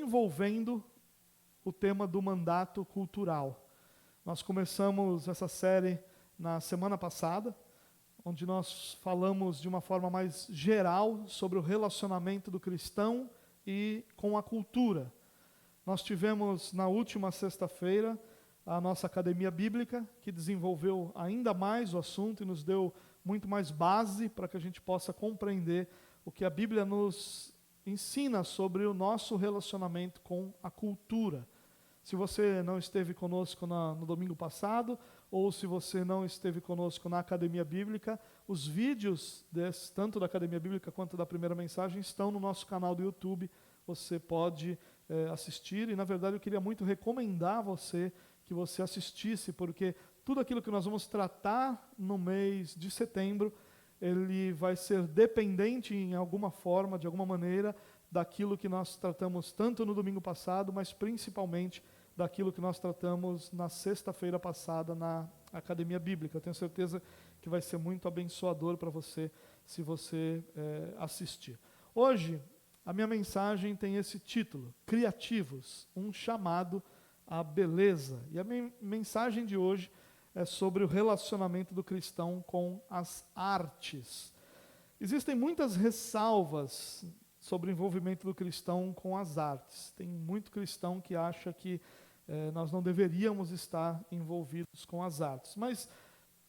desenvolvendo o tema do mandato cultural. Nós começamos essa série na semana passada, onde nós falamos de uma forma mais geral sobre o relacionamento do cristão e com a cultura. Nós tivemos na última sexta-feira a nossa Academia Bíblica, que desenvolveu ainda mais o assunto e nos deu muito mais base para que a gente possa compreender o que a Bíblia nos ensina sobre o nosso relacionamento com a cultura. Se você não esteve conosco no domingo passado, ou se você não esteve conosco na Academia Bíblica, os vídeos tanto da Academia Bíblica quanto da primeira mensagem estão no nosso canal do YouTube. Você pode assistir, e na verdade eu queria muito recomendar que você assistisse, porque tudo aquilo que nós vamos tratar no mês de setembro, ele vai ser dependente em alguma forma, de alguma maneira, daquilo que nós tratamos tanto no domingo passado, mas principalmente daquilo que nós tratamos na sexta-feira passada na Academia Bíblica. Eu tenho certeza que vai ser muito abençoador para você, se você assistir. Hoje, a minha mensagem tem esse título, Criativos, um chamado à beleza. E a minha mensagem de hoje é sobre o relacionamento do cristão com as artes. Existem muitas ressalvas sobre o envolvimento do cristão com as artes. Tem muito cristão que acha que nós não deveríamos estar envolvidos com as artes. Mas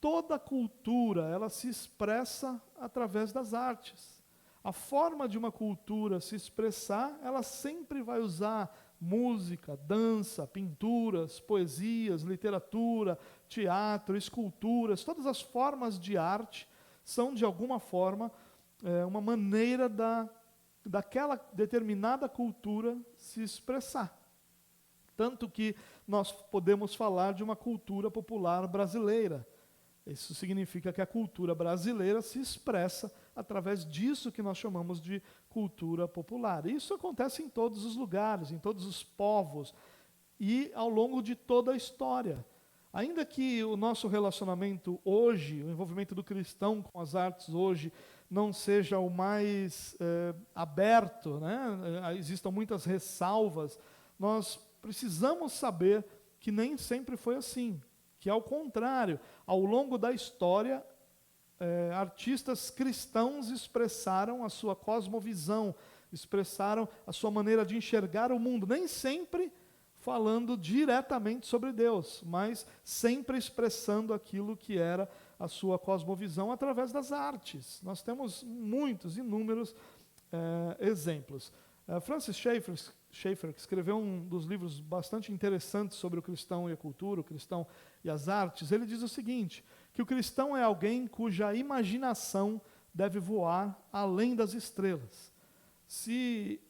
toda cultura, ela se expressa através das artes. A forma de uma cultura se expressar, ela sempre vai usar música, dança, pinturas, poesias, literatura, teatro, esculturas. Todas as formas de arte são, de alguma forma, uma maneira daquela determinada cultura se expressar. Tanto que nós podemos falar de uma cultura popular brasileira. Isso significa que a cultura brasileira se expressa através disso que nós chamamos de cultura popular. Isso acontece em todos os lugares, em todos os povos e ao longo de toda a história. Ainda que o nosso relacionamento hoje, o envolvimento do cristão com as artes hoje, não seja o mais aberto, né? Existam muitas ressalvas, nós precisamos saber que nem sempre foi assim. Que, ao contrário, ao longo da história, artistas cristãos expressaram a sua cosmovisão, expressaram a sua maneira de enxergar o mundo, nem sempre falando diretamente sobre Deus, mas sempre expressando aquilo que era a sua cosmovisão através das artes. Nós temos inúmeros exemplos. Francis Schaeffer, que escreveu um dos livros bastante interessantes sobre o cristão e a cultura, o cristão e as artes, ele diz o seguinte, que o cristão é alguém cuja imaginação deve voar além das estrelas. E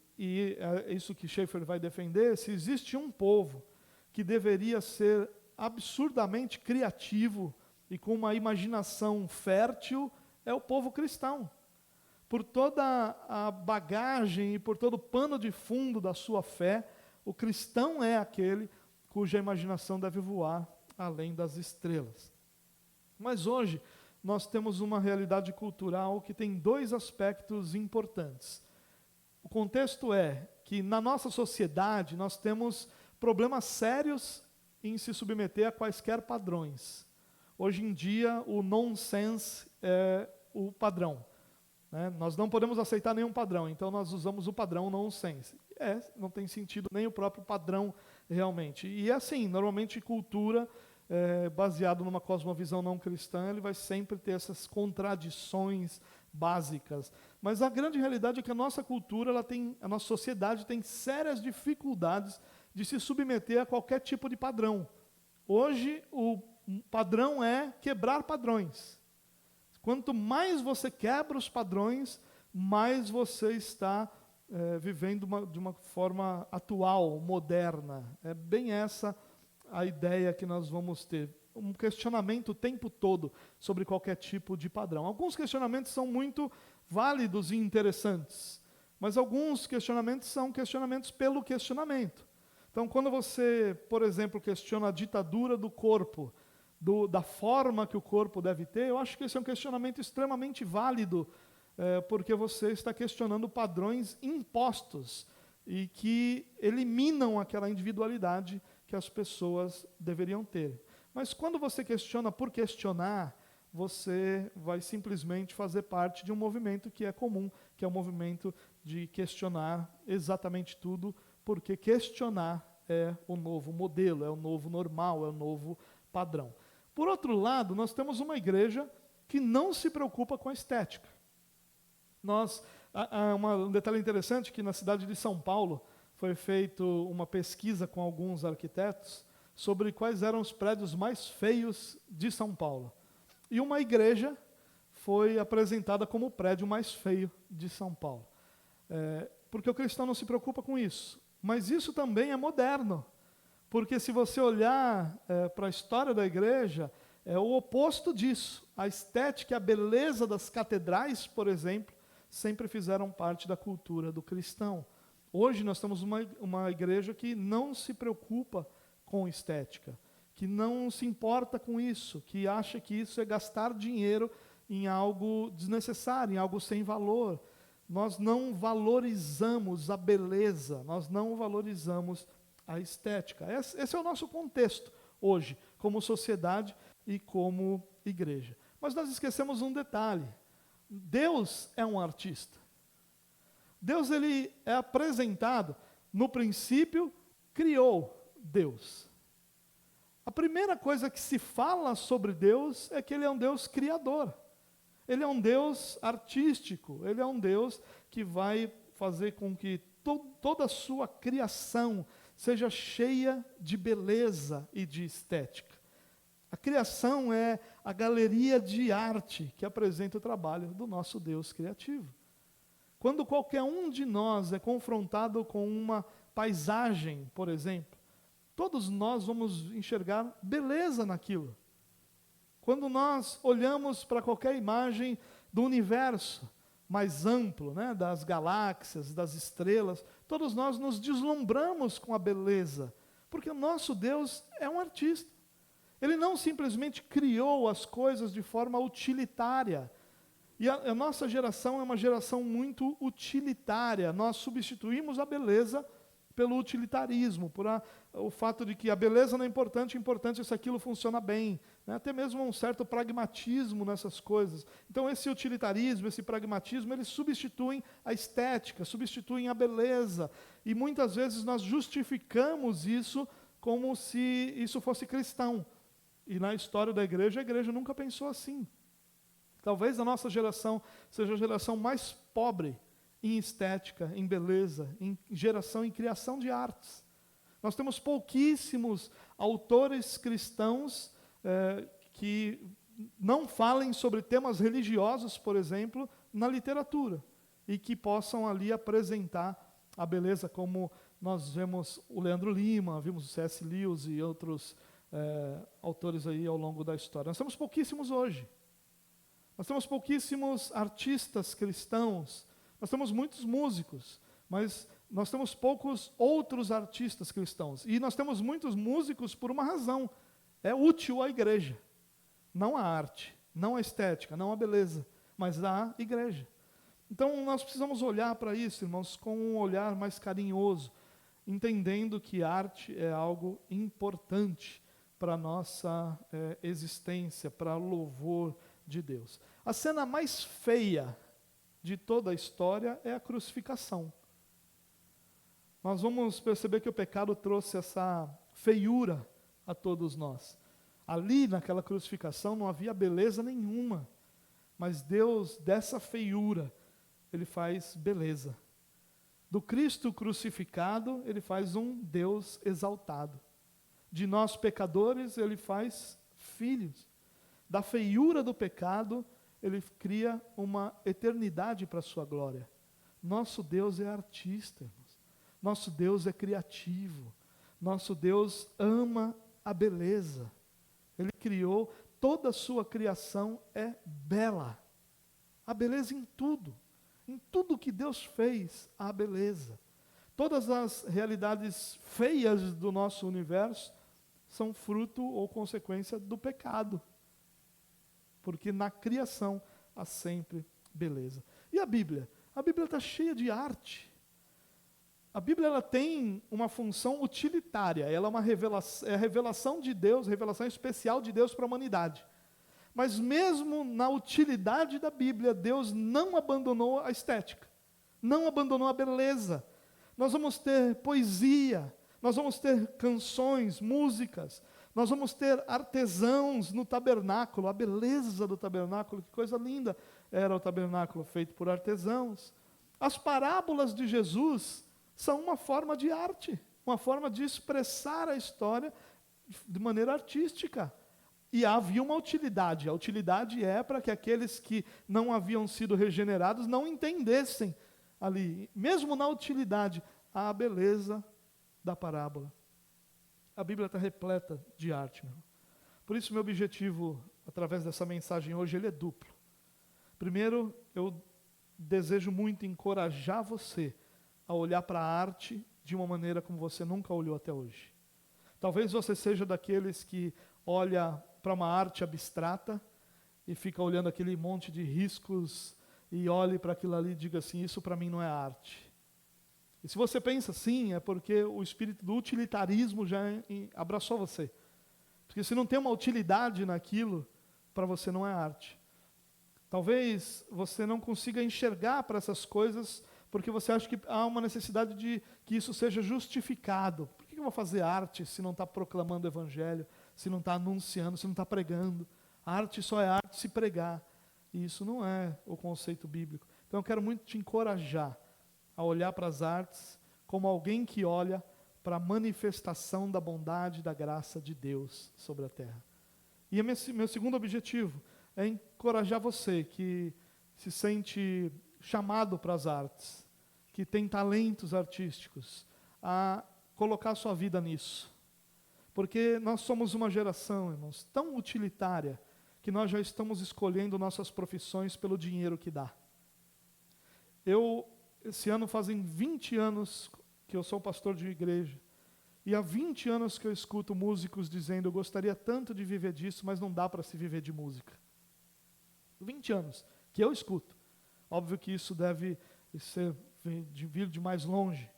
é isso que Schaeffer vai defender, se existe um povo que deveria ser absurdamente criativo e com uma imaginação fértil, é o povo cristão. Por toda a bagagem e por todo o pano de fundo da sua fé, o cristão é aquele cuja imaginação deve voar além das estrelas. Mas hoje nós temos uma realidade cultural que tem dois aspectos importantes. O contexto é que na nossa sociedade nós temos problemas sérios em se submeter a quaisquer padrões. Hoje em dia o nonsense é o padrão. Nós não podemos aceitar nenhum padrão, então nós usamos o padrão nonsense. Não tem sentido nem o próprio padrão realmente. E assim, normalmente cultura baseado numa cosmovisão não cristã, ele vai sempre ter essas contradições básicas. Mas a grande realidade é que a nossa cultura, a nossa sociedade tem sérias dificuldades de se submeter a qualquer tipo de padrão. Hoje o padrão é quebrar padrões. Quanto mais você quebra os padrões, mais você está vivendo de uma forma atual, moderna. É bem essa a ideia que nós vamos ter. Um questionamento o tempo todo sobre qualquer tipo de padrão. Alguns questionamentos são muito válidos e interessantes, mas alguns questionamentos são questionamentos pelo questionamento. Então, quando você, por exemplo, questiona a ditadura do corpo, da forma que o corpo deve ter, eu acho que esse é um questionamento extremamente válido, porque você está questionando padrões impostos. e que eliminam aquela individualidade que as pessoas deveriam ter. Mas quando você questiona por questionar, você vai simplesmente fazer parte de um movimento que é comum, que é o movimento de questionar exatamente tudo, porque questionar é o novo modelo, é o novo normal, é o novo padrão. Por outro lado, nós temos uma igreja que não se preocupa com a estética. Um detalhe interessante, que na cidade de São Paulo foi feita uma pesquisa com alguns arquitetos sobre quais eram os prédios mais feios de São Paulo. E uma igreja foi apresentada como o prédio mais feio de São Paulo. Porque o cristão não se preocupa com isso. Mas isso também é moderno. Porque se você olhar para a história da igreja, é o oposto disso. A estética e a beleza das catedrais, por exemplo, sempre fizeram parte da cultura do cristão. Hoje nós temos uma igreja que não se preocupa com estética, que não se importa com isso, que acha que isso é gastar dinheiro em algo desnecessário, em algo sem valor. Nós não valorizamos a beleza, nós não valorizamos a estética. Esse é o nosso contexto hoje, como sociedade e como igreja. Mas nós esquecemos um detalhe. Deus é um artista. Deus, ele é apresentado, no princípio, criou Deus. A primeira coisa que se fala sobre Deus é que ele é um Deus criador. Ele é um Deus artístico, ele é um Deus que vai fazer com que toda a sua criação seja cheia de beleza e de estética. A criação é a galeria de arte que apresenta o trabalho do nosso Deus criativo. Quando qualquer um de nós é confrontado com uma paisagem, por exemplo, todos nós vamos enxergar beleza naquilo. Quando nós olhamos para qualquer imagem do universo mais amplo, né, das galáxias, das estrelas, todos nós nos deslumbramos com a beleza, porque o nosso Deus é um artista. Ele não simplesmente criou as coisas de forma utilitária. E a nossa geração é uma geração muito utilitária. Nós substituímos a beleza pelo utilitarismo, o fato de que a beleza não é importante, é importante se aquilo funciona bem. Né? Até mesmo um certo pragmatismo nessas coisas. Então esse utilitarismo, esse pragmatismo, eles substituem a estética, substituem a beleza. E muitas vezes nós justificamos isso como se isso fosse cristão. E na história da igreja, a igreja nunca pensou assim. Talvez a nossa geração seja a geração mais pobre em estética, em beleza, em geração, em criação de artes. Nós temos pouquíssimos autores cristãos que não falem sobre temas religiosos, por exemplo, na literatura, e que possam ali apresentar a beleza, como nós vemos o Leandro Lima, vimos o C.S. Lewis e outros autores aí ao longo da história. Nós temos pouquíssimos hoje. Nós temos pouquíssimos artistas cristãos. Nós temos muitos músicos, mas nós temos poucos outros artistas cristãos. E nós temos muitos músicos por uma razão. É útil à igreja. Não à arte, não à estética, não à beleza, mas à igreja. Então nós precisamos olhar para isso, irmãos, com um olhar mais carinhoso, entendendo que arte é algo importante para a nossa existência, para o louvor de Deus. A cena mais feia de toda a história é a crucificação. Nós vamos perceber que o pecado trouxe essa feiura a todos nós. Ali, naquela crucificação, não havia beleza nenhuma, mas Deus, dessa feiura, Ele faz beleza. Do Cristo crucificado, Ele faz um Deus exaltado. De nós pecadores, Ele faz filhos. Da feiura do pecado, Ele cria uma eternidade para a sua glória. Nosso Deus é artista, irmãos. Nosso Deus é criativo. Nosso Deus ama a beleza. Ele criou, toda a sua criação é bela. A beleza em tudo. Em tudo que Deus fez, há beleza. Todas as realidades feias do nosso universo são fruto ou consequência do pecado. Porque na criação há sempre beleza. E a Bíblia? A Bíblia está cheia de arte. A Bíblia ela tem uma função utilitária, ela é a revelação de Deus, revelação especial de Deus para a humanidade. Mas mesmo na utilidade da Bíblia, Deus não abandonou a estética, não abandonou a beleza. Nós vamos ter poesia, nós vamos ter canções, músicas, nós vamos ter artesãos no tabernáculo, a beleza do tabernáculo, que coisa linda era o tabernáculo feito por artesãos. As parábolas de Jesus são uma forma de arte, uma forma de expressar a história de maneira artística. E havia uma utilidade, a utilidade é para que aqueles que não haviam sido regenerados não entendessem ali, mesmo na utilidade, a beleza da parábola. A Bíblia está repleta de arte, meu irmão. Por isso, meu objetivo, através dessa mensagem hoje, ele é duplo. Primeiro, eu desejo muito encorajar você a olhar para a arte de uma maneira como você nunca olhou até hoje. Talvez você seja daqueles que olha para uma arte abstrata e fica olhando aquele monte de riscos e olhe para aquilo ali e diga assim, isso para mim não é arte. E se você pensa assim, é porque o espírito do utilitarismo já abraçou você. Porque se não tem uma utilidade naquilo, para você não é arte. Talvez você não consiga enxergar para essas coisas, porque você acha que há uma necessidade de que isso seja justificado. Por que eu vou fazer arte se não está proclamando o evangelho, se não está anunciando, se não está pregando? A arte só é arte se pregar. E isso não é o conceito bíblico. Então eu quero muito te encorajar a olhar para as artes como alguém que olha para a manifestação da bondade e da graça de Deus sobre a terra. E meu segundo objetivo é encorajar você que se sente chamado para as artes, que tem talentos artísticos, a colocar sua vida nisso. Porque nós somos uma geração, irmãos, tão utilitária, que nós já estamos escolhendo nossas profissões pelo dinheiro que dá. Esse ano fazem 20 anos que eu sou pastor de igreja, e há 20 anos que eu escuto músicos dizendo, eu gostaria tanto de viver disso, mas não dá para se viver de música. 20 anos que eu escuto. Óbvio que isso deve vir de mais longe.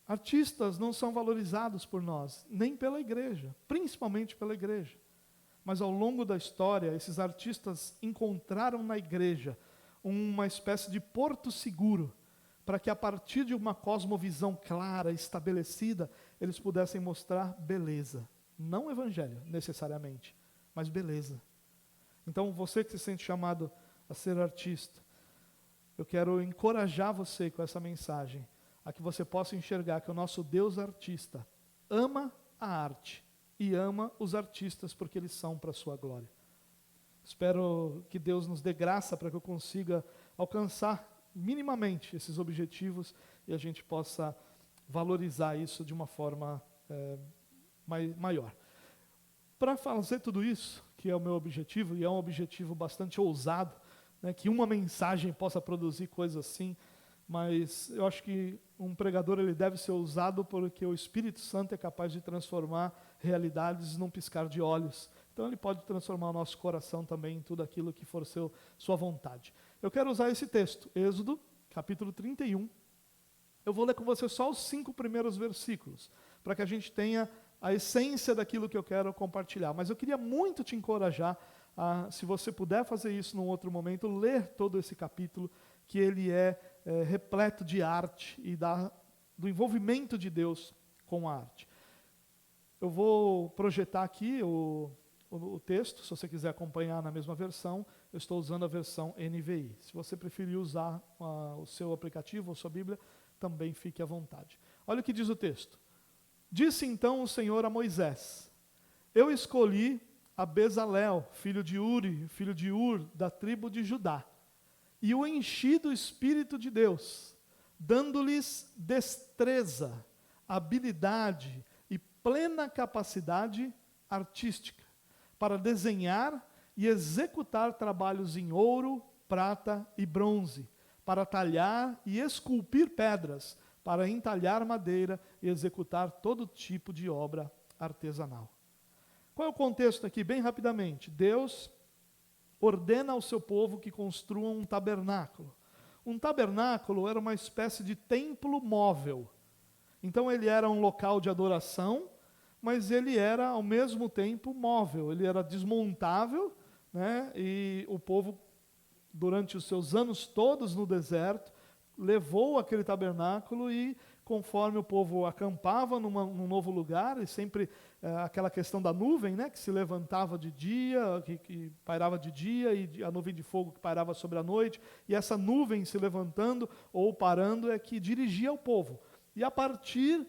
Artistas não são valorizados por nós, nem pela igreja, principalmente pela igreja. Mas ao longo da história, esses artistas encontraram na igreja uma espécie de porto seguro, para que a partir de uma cosmovisão clara, estabelecida, eles pudessem mostrar beleza. Não evangelho, necessariamente, mas beleza. Então, você que se sente chamado a ser artista, eu quero encorajar você com essa mensagem, a que você possa enxergar que o nosso Deus artista ama a arte e ama os artistas porque eles são para a sua glória. Espero que Deus nos dê graça para que eu consiga alcançar minimamente esses objetivos e a gente possa valorizar isso de uma forma maior. Para fazer tudo isso, que é o meu objetivo, e é um objetivo bastante ousado, né, que uma mensagem possa produzir coisas assim, mas eu acho que um pregador ele deve ser ousado porque o Espírito Santo é capaz de transformar realidades num piscar de olhos. Então ele pode transformar o nosso coração também em tudo aquilo que for sua vontade. Eu quero usar esse texto, Êxodo, capítulo 31. Eu vou ler com você só os 5 primeiros versículos, para que a gente tenha a essência daquilo que eu quero compartilhar. Mas eu queria muito te encorajar, se você puder fazer isso num outro momento, ler todo esse capítulo, que ele é repleto de arte e do envolvimento de Deus com a arte. Eu vou projetar aqui o texto, se você quiser acompanhar na mesma versão, eu estou usando a versão NVI. Se você preferir usar o seu aplicativo ou sua Bíblia, também fique à vontade. Olha o que diz o texto. Disse então o Senhor a Moisés, eu escolhi a Bezalel, filho de Uri, filho de Ur, da tribo de Judá, e o enchi do Espírito de Deus, dando-lhes destreza, habilidade e plena capacidade artística, para desenhar e executar trabalhos em ouro, prata e bronze, para talhar e esculpir pedras, para entalhar madeira e executar todo tipo de obra artesanal. Qual é o contexto aqui? Bem rapidamente. Deus ordena ao seu povo que construam um tabernáculo. Um tabernáculo era uma espécie de templo móvel. Então ele era um local de adoração, mas ele era ao mesmo tempo móvel, ele era desmontável, né? E o povo, durante os seus anos todos no deserto, levou aquele tabernáculo e, conforme o povo acampava num novo lugar, e sempre aquela questão da nuvem, né, que se levantava de dia, que pairava de dia, e a nuvem de fogo que pairava sobre a noite, e essa nuvem se levantando ou parando é que dirigia o povo. E a partir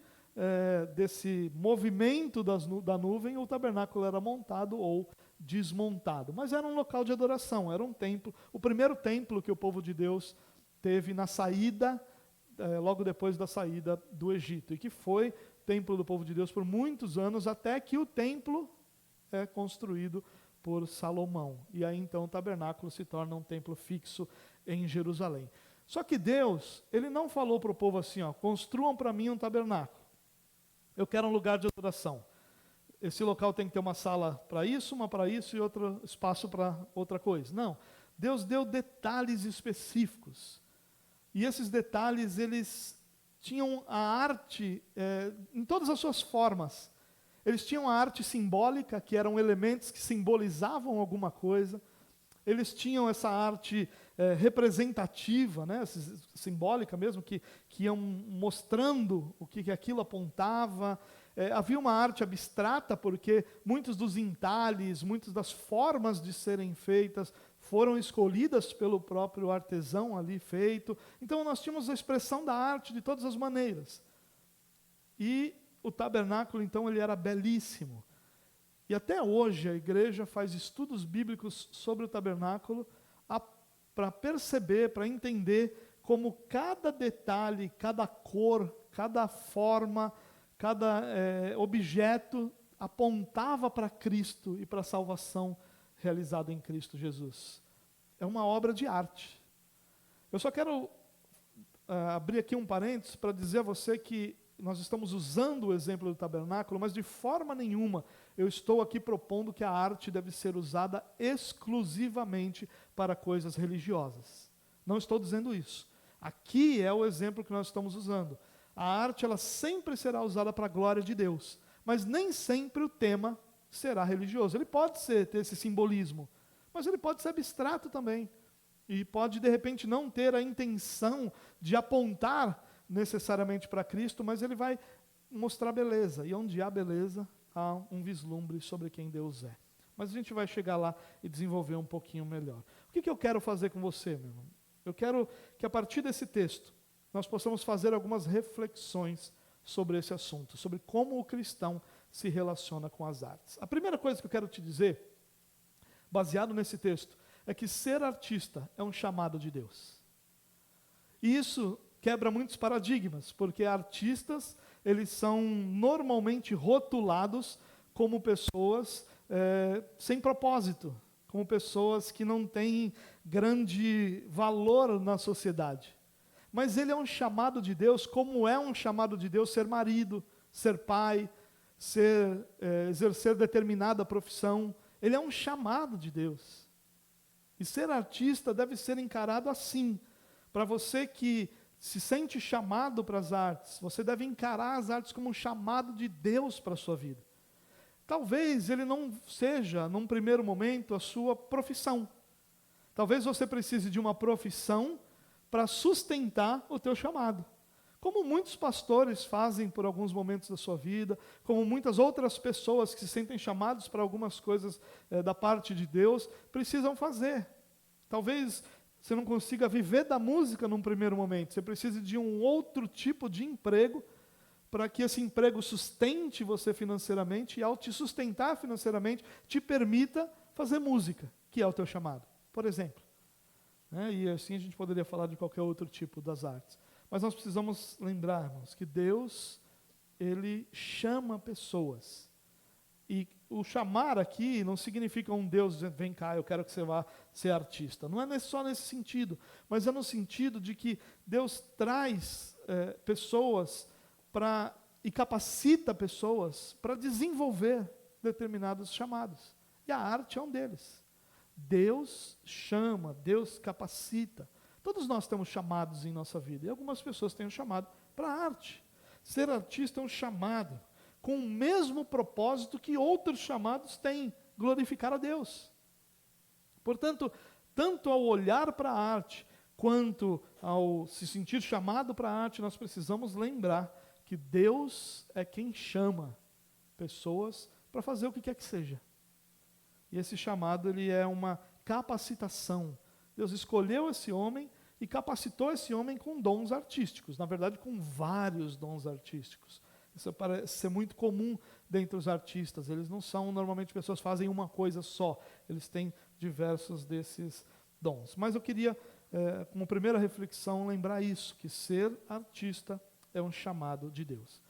desse movimento da nuvem, o tabernáculo era montado ou desmontado. Mas era um local de adoração, era um templo. O primeiro templo que o povo de Deus teve na saída, logo depois da saída do Egito, e que foi templo do povo de Deus por muitos anos, até que o templo é construído por Salomão. E aí então o tabernáculo se torna um templo fixo em Jerusalém. Só que Deus, ele não falou para o povo assim, construam para mim um tabernáculo. Eu quero um lugar de adoração. Esse local tem que ter uma sala para isso, uma para isso e outro espaço para outra coisa. Não. Deus deu detalhes específicos. E esses detalhes, eles tinham a arte em todas as suas formas. Eles tinham a arte simbólica, que eram elementos que simbolizavam alguma coisa. Eles tinham essa arte representativa, né, simbólica mesmo, que iam mostrando o que aquilo apontava. Havia uma arte abstrata, porque muitos dos entalhes, muitas das formas de serem feitas foram escolhidas pelo próprio artesão ali feito. Então nós tínhamos a expressão da arte de todas as maneiras. E o tabernáculo, então, ele era belíssimo. E até hoje a igreja faz estudos bíblicos sobre o tabernáculo para perceber, para entender como cada detalhe, cada cor, cada forma, cada objeto apontava para Cristo e para a salvação realizada em Cristo Jesus. É uma obra de arte. Eu só quero abrir aqui um parênteses para dizer a você que nós estamos usando o exemplo do tabernáculo, mas de forma nenhuma eu estou aqui propondo que a arte deve ser usada exclusivamente para coisas religiosas. Não estou dizendo isso. Aqui é o exemplo que nós estamos usando. A arte, ela sempre será usada para a glória de Deus, mas nem sempre o tema será religioso. Ele pode ter esse simbolismo, mas ele pode ser abstrato também. E pode, de repente, não ter a intenção de apontar necessariamente para Cristo, mas ele vai mostrar beleza. E onde há beleza, há um vislumbre sobre quem Deus é. Mas a gente vai chegar lá e desenvolver um pouquinho melhor. O que eu quero fazer com você, meu irmão? Eu quero que a partir desse texto, nós possamos fazer algumas reflexões sobre esse assunto, sobre como o cristão se relaciona com as artes. A primeira coisa que eu quero te dizer, baseado nesse texto, é que ser artista é um chamado de Deus. E isso quebra muitos paradigmas, porque artistas, eles são normalmente rotulados como pessoas sem propósito, como pessoas que não têm grande valor na sociedade. Mas ele é um chamado de Deus, como é um chamado de Deus ser marido, ser pai, exercer determinada profissão. Ele é um chamado de Deus. E ser artista deve ser encarado assim. Para você que se sente chamado para as artes, você deve encarar as artes como um chamado de Deus para a sua vida. Talvez ele não seja, num primeiro momento, a sua profissão. Talvez você precise de uma profissão para sustentar o teu chamado. Como muitos pastores fazem por alguns momentos da sua vida, como muitas outras pessoas que se sentem chamados para algumas coisas da parte de Deus, precisam fazer. Talvez você não consiga viver da música num primeiro momento, você precisa de um outro tipo de emprego, para que esse emprego sustente você financeiramente, e ao te sustentar financeiramente, te permita fazer música, que é o teu chamado, por exemplo. E assim a gente poderia falar de qualquer outro tipo das artes. Mas nós precisamos lembrar, irmãos, que Deus, Ele chama pessoas. E o chamar aqui não significa um Deus dizendo, vem cá, eu quero que você vá ser artista. Não é só nesse sentido, mas é no sentido de que Deus traz pessoas e capacita pessoas para desenvolver determinados chamados. E a arte é um deles. Deus chama, Deus capacita. Todos nós temos chamados em nossa vida, e algumas pessoas têm um chamado para a arte. Ser artista é um chamado, com o mesmo propósito que outros chamados têm, glorificar a Deus. Portanto, tanto ao olhar para a arte, quanto ao se sentir chamado para a arte, nós precisamos lembrar que Deus é quem chama pessoas para fazer o que quer que seja. E esse chamado, ele é uma capacitação. Deus escolheu esse homem e capacitou esse homem com dons artísticos, na verdade com vários dons artísticos. Isso parece ser muito comum dentre os artistas. Eles não são, normalmente, pessoas que fazem uma coisa só. Eles têm diversos desses dons. Mas eu queria, como primeira reflexão, lembrar isso, que ser artista é um chamado de Deus.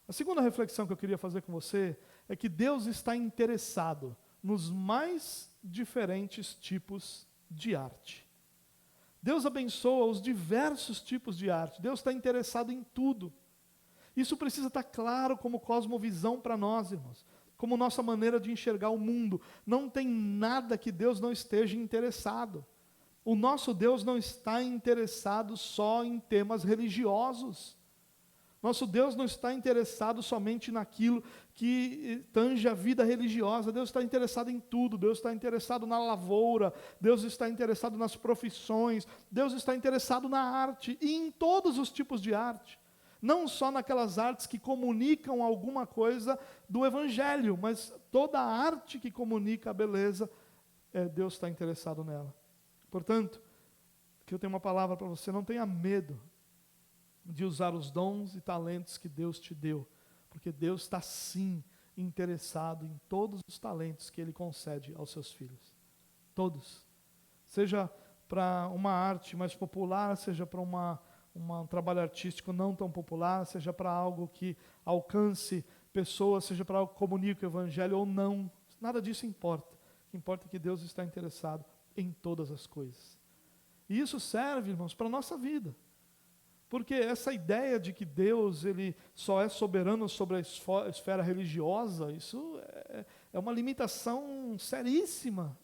A segunda reflexão que eu queria fazer com você é que Deus está interessado nos mais diferentes tipos de arte. Deus abençoa os diversos tipos de arte. Deus está interessado em tudo. Isso precisa estar claro como cosmovisão para nós, irmãos. Como nossa maneira de enxergar o mundo. Não tem nada que Deus não esteja interessado. O nosso Deus não está interessado só em temas religiosos. Nosso Deus não está interessado somente naquilo que tange a vida religiosa. Deus está interessado em tudo. Deus está interessado na lavoura. Deus está interessado nas profissões. Deus está interessado na arte e em todos os tipos de arte. Não só naquelas artes que comunicam alguma coisa do Evangelho, mas toda a arte que comunica a beleza, Deus está interessado nela. Portanto, aqui eu tenho uma palavra para você: não tenha medo de usar os dons e talentos que Deus te deu, porque Deus está sim interessado em todos os talentos que Ele concede aos seus filhos. Todos. Seja para uma arte mais popular, seja para um trabalho artístico não tão popular, seja para algo que alcance pessoas, seja para algo que comunique o Evangelho ou não. Nada disso importa. O que importa é que Deus está interessado em todas as coisas. E isso serve, irmãos, para a nossa vida. Porque essa ideia de que Deus ele só é soberano sobre a esfera religiosa, isso é uma limitação seríssima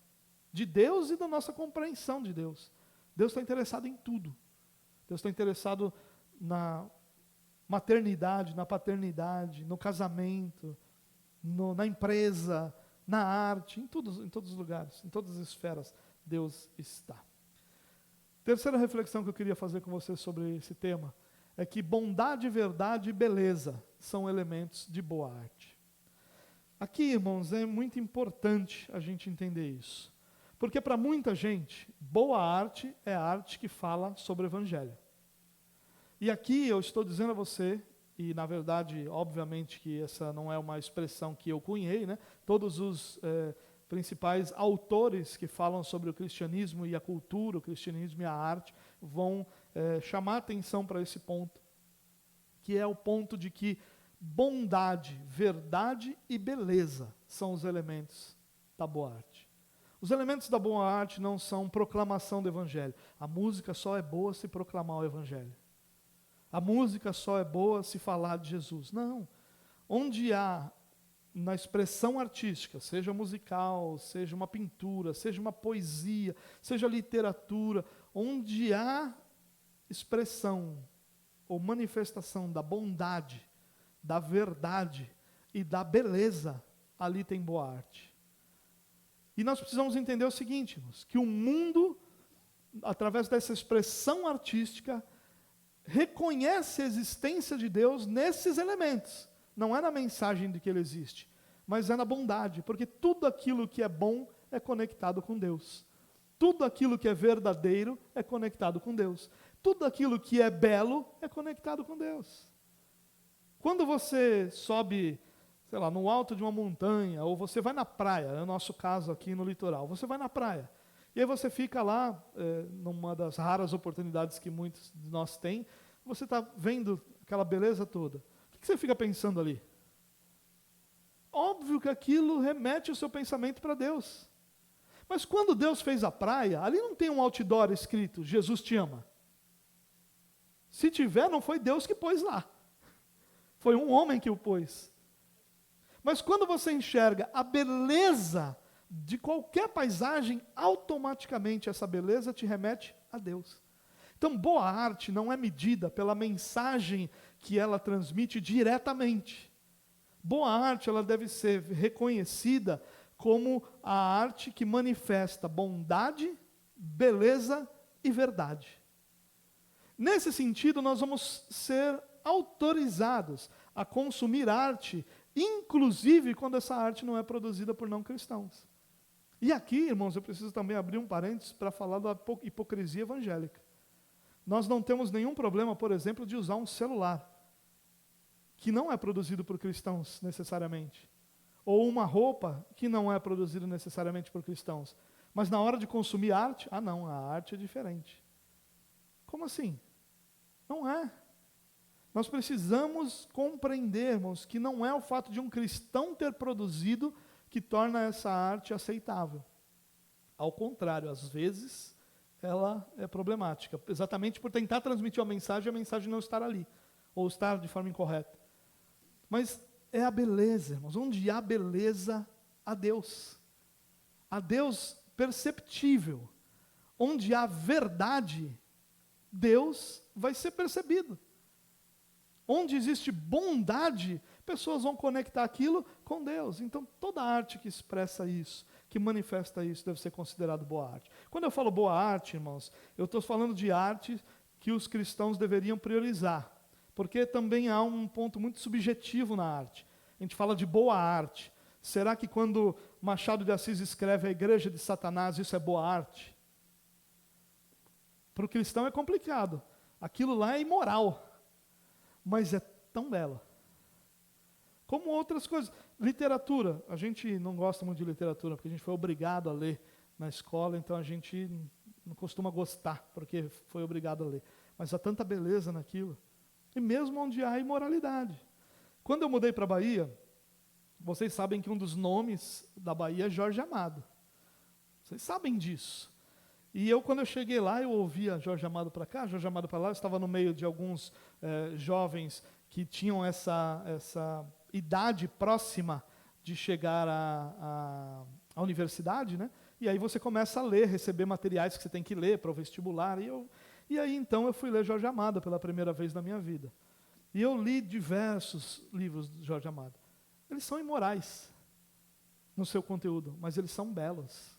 de Deus e da nossa compreensão de Deus. Deus está interessado em tudo. Deus está interessado na maternidade, na paternidade, no casamento, na empresa, na arte, em todos os lugares, em todas as esferas, Deus está. Terceira reflexão que eu queria fazer com você sobre esse tema é que bondade, verdade e beleza são elementos de boa arte. Aqui, irmãos, é muito importante a gente entender isso. Porque para muita gente, boa arte é a arte que fala sobre o Evangelho. E aqui eu estou dizendo a você, e na verdade, obviamente que essa não é uma expressão que eu cunhei, né? Todos os principais autores que falam sobre o cristianismo e a cultura, o cristianismo e a arte, vão chamar atenção para esse ponto, que é o ponto de que bondade, verdade e beleza são os elementos da boa arte. Os elementos da boa arte não são proclamação do Evangelho. A música só é boa se proclamar o Evangelho. A música só é boa se falar de Jesus. Não. Onde há, na expressão artística, seja musical, seja uma pintura, seja uma poesia, seja literatura, onde há expressão ou manifestação da bondade, da verdade e da beleza, ali tem boa arte. E nós precisamos entender o seguinte, irmãos, que o mundo, através dessa expressão artística, reconhece a existência de Deus nesses elementos. Não é na mensagem de que Ele existe, mas é na bondade, porque tudo aquilo que é bom é conectado com Deus. Tudo aquilo que é verdadeiro é conectado com Deus. Tudo aquilo que é belo é conectado com Deus. Quando você sobe, sei lá, no alto de uma montanha, ou você vai na praia, é o nosso caso aqui no litoral, você vai na praia, e aí você fica lá, numa das raras oportunidades que muitos de nós têm, você está vendo aquela beleza toda. O que você fica pensando ali? Óbvio que aquilo remete o seu pensamento para Deus. Mas quando Deus fez a praia, ali não tem um outdoor escrito, Jesus te ama. Se tiver, não foi Deus que pôs lá. Foi um homem que o pôs. Mas quando você enxerga a beleza de qualquer paisagem, automaticamente essa beleza te remete a Deus. Então, boa arte não é medida pela mensagem que ela transmite diretamente. Boa arte, ela deve ser reconhecida como a arte que manifesta bondade, beleza e verdade. Nesse sentido, nós vamos ser autorizados a consumir arte, inclusive quando essa arte não é produzida por não cristãos. E aqui, irmãos, eu preciso também abrir um parênteses para falar da hipocrisia evangélica. Nós não temos nenhum problema, por exemplo, de usar um celular, que não é produzido por cristãos necessariamente. Ou uma roupa que não é produzida necessariamente por cristãos. Mas na hora de consumir arte, não, a arte é diferente. Como assim? Não é. Nós precisamos compreender, irmãos, que não é o fato de um cristão ter produzido que torna essa arte aceitável. Ao contrário, às vezes, ela é problemática, exatamente por tentar transmitir uma mensagem e a mensagem não estar ali, ou estar de forma incorreta. Mas é a beleza, irmãos. Onde há beleza, há Deus. Há Deus perceptível. Onde há verdade, Deus vai ser percebido. Onde existe bondade, pessoas vão conectar aquilo com Deus. Então, toda arte que expressa isso, que manifesta isso, deve ser considerado boa arte. Quando eu falo boa arte, irmãos, eu estou falando de arte que os cristãos deveriam priorizar. Porque também há um ponto muito subjetivo na arte. A gente fala de boa arte. Será que quando Machado de Assis escreve a igreja de Satanás, isso é boa arte? Para o cristão é complicado. Aquilo lá é imoral. Mas é tão bela. Como outras coisas. Literatura. A gente não gosta muito de literatura, porque a gente foi obrigado a ler na escola, então a gente não costuma gostar, porque foi obrigado a ler. Mas há tanta beleza naquilo. E mesmo onde há imoralidade. Quando eu mudei para a Bahia, vocês sabem que um dos nomes da Bahia é Jorge Amado. Vocês sabem disso. E quando eu cheguei lá, eu ouvia Jorge Amado para cá, Jorge Amado para lá. Eu estava no meio de alguns jovens que tinham essa idade próxima de chegar à universidade, né? E aí você começa a ler, receber materiais que você tem que ler para o vestibular. E aí então eu fui ler Jorge Amado pela primeira vez na minha vida. E eu li diversos livros de Jorge Amado. Eles são imorais no seu conteúdo, mas eles são belos.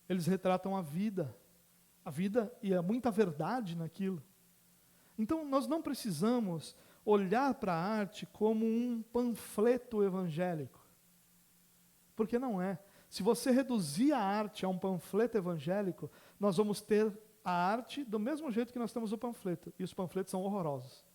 Eles retratam a vida e há muita verdade naquilo. Então nós não precisamos olhar para a arte como um panfleto evangélico. Porque não é. Se você reduzir a arte a um panfleto evangélico, nós vamos ter a arte do mesmo jeito que nós temos o panfleto. E os panfletos são horrorosos.